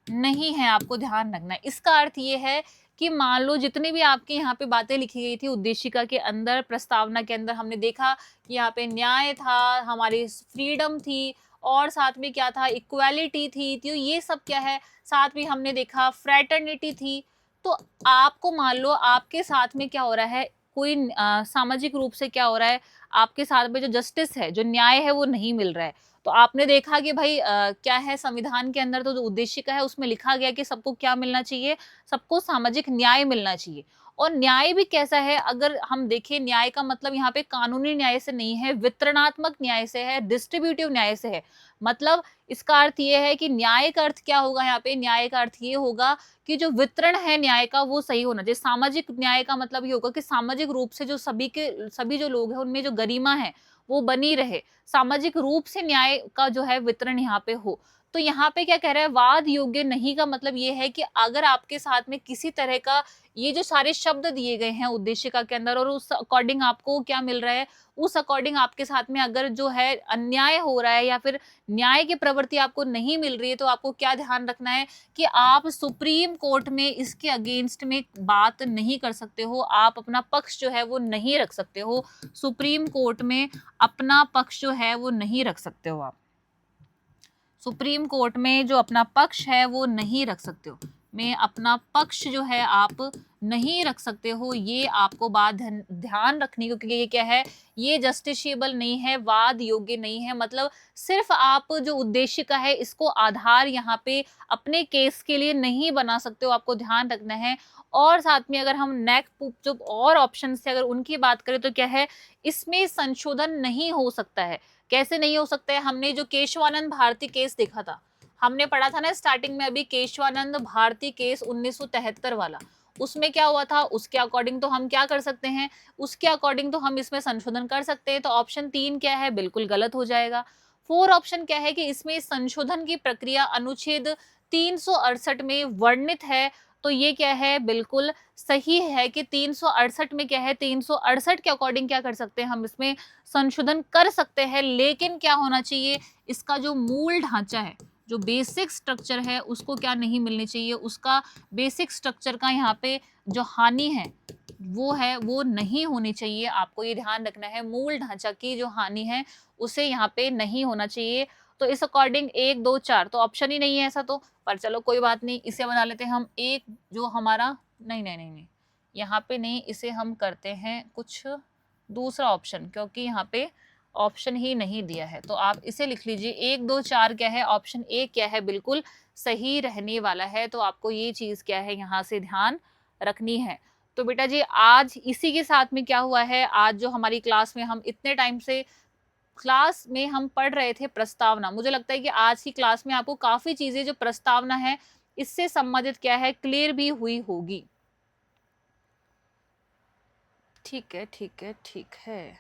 नहीं है, आपको ध्यान रखना है। इसका अर्थ ये है कि मान लो जितनी भी आपके यहाँ पे बातें लिखी गई थी उद्देशिका के अंदर, प्रस्तावना के अंदर, हमने देखा कि यहाँ पे न्याय था, हमारी फ्रीडम थी, और साथ में क्या था, इक्वालिटी थी, तो ये सब क्या है, साथ में हमने देखा फ्रेटर्निटी थी। तो आपको मान लो आपके साथ में क्या हो रहा है, कोई सामाजिक रूप से क्या हो रहा है, आपके साथ में जो जस्टिस है, जो न्याय है, वो नहीं मिल रहा है। तो आपने देखा कि भाई क्या है, संविधान के अंदर तो जो उद्देशिका है उसमें लिखा गया कि सबको क्या मिलना चाहिए, सबको सामाजिक न्याय मिलना चाहिए। और न्याय भी कैसा है, अगर हम देखें, न्याय का मतलब यहाँ पे कानूनी न्याय से नहीं है, वितरणात्मक न्याय से है, डिस्ट्रीब्यूटिव न्याय से है। मतलब इसका अर्थ ये है कि न्याय का अर्थ क्या होगा, यहाँ पे न्याय का अर्थ ये होगा कि जो वितरण है न्याय का वो सही होना चाहिए। सामाजिक न्याय का मतलब ये होगा कि सामाजिक रूप से जो सभी जो लोग हैं उनमें जो गरिमा है वो बनी रहे, सामाजिक रूप से न्याय का जो है वितरण यहाँ पे हो। तो यहाँ पे क्या कह रहा है, वाद योग्य नहीं का मतलब ये है कि अगर आपके साथ में किसी तरह का, ये जो सारे शब्द दिए गए हैं उद्देशिका के अंदर और उस अकॉर्डिंग आपको क्या मिल रहा है, उस अकॉर्डिंग आपके साथ में अगर जो है अन्याय हो रहा है या फिर न्याय की प्रवृत्ति आपको नहीं मिल रही है, तो आपको क्या ध्यान रखना है कि आप सुप्रीम कोर्ट में इसके अगेंस्ट में बात नहीं कर सकते हो, आप अपना पक्ष जो है वो नहीं रख सकते हो, सुप्रीम कोर्ट में अपना पक्ष जो है वो नहीं रख सकते हो, आप सुप्रीम कोर्ट में जो अपना पक्ष है वो नहीं रख सकते हो, में अपना पक्ष जो है आप नहीं रख सकते हो। ये आपको बात ध्यान रखनी, क्योंकि ये क्या है, ये जस्टिशिएबल नहीं है, वाद योग्य नहीं है। मतलब सिर्फ आप जो उद्देश्य का है इसको आधार यहाँ पे अपने केस के लिए नहीं बना सकते हो, आपको ध्यान रखना है। और साथ में अगर हम नेक्स्ट जो और ऑप्शन से अगर उनकी बात करें तो क्या है, इसमें संशोधन नहीं हो सकता है। कैसे नहीं हो सकता है, हमने जो केशवानंद भारती केस देखा था, हमने पढ़ा था ना स्टार्टिंग में अभी, केशवानंद भारती केस 1973 वाला, उसमें क्या हुआ था, उसके अकॉर्डिंग तो हम क्या कर सकते हैं, उसके अकॉर्डिंग तो हम इसमें संशोधन कर सकते हैं। तो ऑप्शन 3 क्या है, बिल्कुल गलत हो जाएगा। 4 ऑप्शन क्या है कि इसमें संशोधन की प्रक्रिया अनुच्छेद 368 में वर्णित है। तो ये क्या है, बिल्कुल सही है कि 368 में क्या है, 368 के अकॉर्डिंग क्या कर सकते हैं, हम इसमें संशोधन कर सकते हैं। लेकिन क्या होना चाहिए, इसका जो मूल ढांचा है, जो बेसिक स्ट्रक्चर है, उसको क्या नहीं मिलनी चाहिए, उसका बेसिक स्ट्रक्चर का यहाँ पे जो हानि है वो है वो नहीं होनी चाहिए। आपको ये ध्यान रखना है, मूल ढांचा की जो हानि है उसे यहाँ पे नहीं होना चाहिए। तो इस अकॉर्डिंग 1 2 4 तो ऑप्शन ही नहीं है ऐसा तो, पर चलो कोई बात नहीं, इसे बना लेते हैं हम एक, जो हमारा नहीं नहीं नहीं नहीं, यहाँ पे नहीं, इसे हम करते हैं कुछ दूसरा ऑप्शन, क्योंकि यहाँ पे ऑप्शन ही नहीं दिया है। तो आप इसे लिख लीजिए, 1 2 4 क्या है, ऑप्शन ए क्या है, बिल्कुल सही रहने वाला है। तो आपको ये चीज क्या है यहाँ से ध्यान रखनी है। तो बेटा जी आज इसी के साथ में क्या हुआ है, आज जो हमारी क्लास में हम इतने टाइम से क्लास में हम पढ़ रहे थे प्रस्तावना, मुझे लगता है कि आज की क्लास में आपको काफी चीजें जो प्रस्तावना है इससे संबंधित क्या है, क्लियर भी हुई होगी। ठीक है ठीक है ठीक है।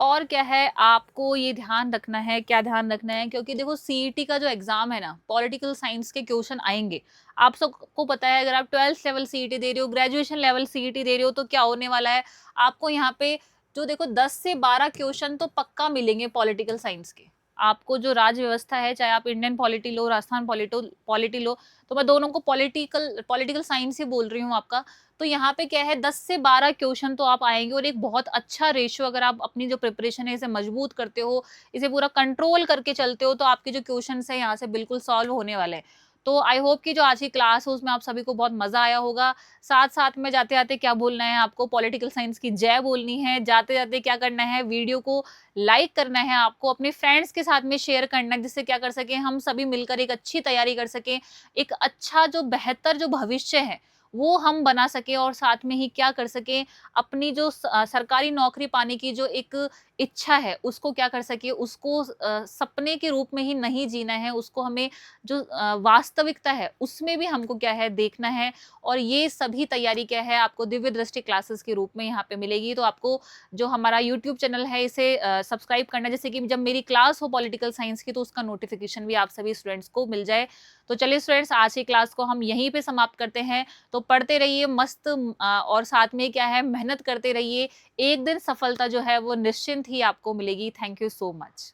और क्या है, आपको ये ध्यान रखना है, क्या ध्यान रखना है, क्योंकि देखो सीईटी का जो एग्जाम है ना, पॉलिटिकल साइंस के क्वेश्चन आएंगे। आप सबको पता है, अगर आप 12th लेवल सीईटी दे रहे हो, ग्रेजुएशन लेवल सीईटी दे रहे हो, तो क्या होने वाला है, आपको यहाँ पे जो देखो 10 से 12 क्वेश्चन तो पक्का मिलेंगे पॉलिटिकल साइंस के। आपको जो राज्य व्यवस्था है, चाहे आप इंडियन पॉलिटी लो, राजस्थान पॉलिटी लो, तो मैं दोनों को पॉलिटिकल पॉलिटिकल साइंस ही बोल रही हूँ आपका। तो यहाँ पे क्या है, 10 से 12 क्वेश्चन तो आप आएंगे, और एक बहुत अच्छा रेशियो, अगर आप अपनी जो प्रिपरेशन है इसे मजबूत करते हो, इसे पूरा कंट्रोल करके चलते हो, तो आपके जो क्वेश्चन है यहाँ से बिल्कुल सॉल्व होने वाले हैं। तो आई होप कि जो आज की क्लास है उसमें आप सभी को बहुत मजा आया होगा। साथ साथ में जाते जाते क्या बोलना है आपको, पॉलिटिकल साइंस की जय बोलनी है। जाते जाते क्या करना है, वीडियो को लाइक करना है, आपको अपने फ्रेंड्स के साथ में शेयर करना है, जिससे क्या कर सके, हम सभी मिलकर एक अच्छी तैयारी कर सके, एक अच्छा जो बेहतर जो भविष्य है वो हम बना सके, और साथ में ही क्या कर सके, अपनी जो सरकारी नौकरी पाने की जो एक इच्छा है उसको क्या कर सके, उसको सपने के रूप में ही नहीं जीना है, उसको हमें जो वास्तविकता है उसमें भी हमको क्या है देखना है। और ये सभी तैयारी क्या है, आपको दिव्य दृष्टि क्लासेस के रूप में यहाँ पे मिलेगी। तो आपको जो हमारा यूट्यूब चैनल है इसे सब्सक्राइब करना, जैसे कि जब मेरी क्लास हो पॉलिटिकल साइंस की तो उसका नोटिफिकेशन भी आप सभी स्टूडेंट्स को मिल जाए। तो चलिए स्टूडेंट्स, आज की क्लास को हम यहीं पे समाप्त करते हैं। तो पढ़ते रहिए मस्त और साथ में क्या है मेहनत करते रहिए। एक दिन सफलता जो है वो निश्चिंत ही आपको मिलेगी। Thank you so much.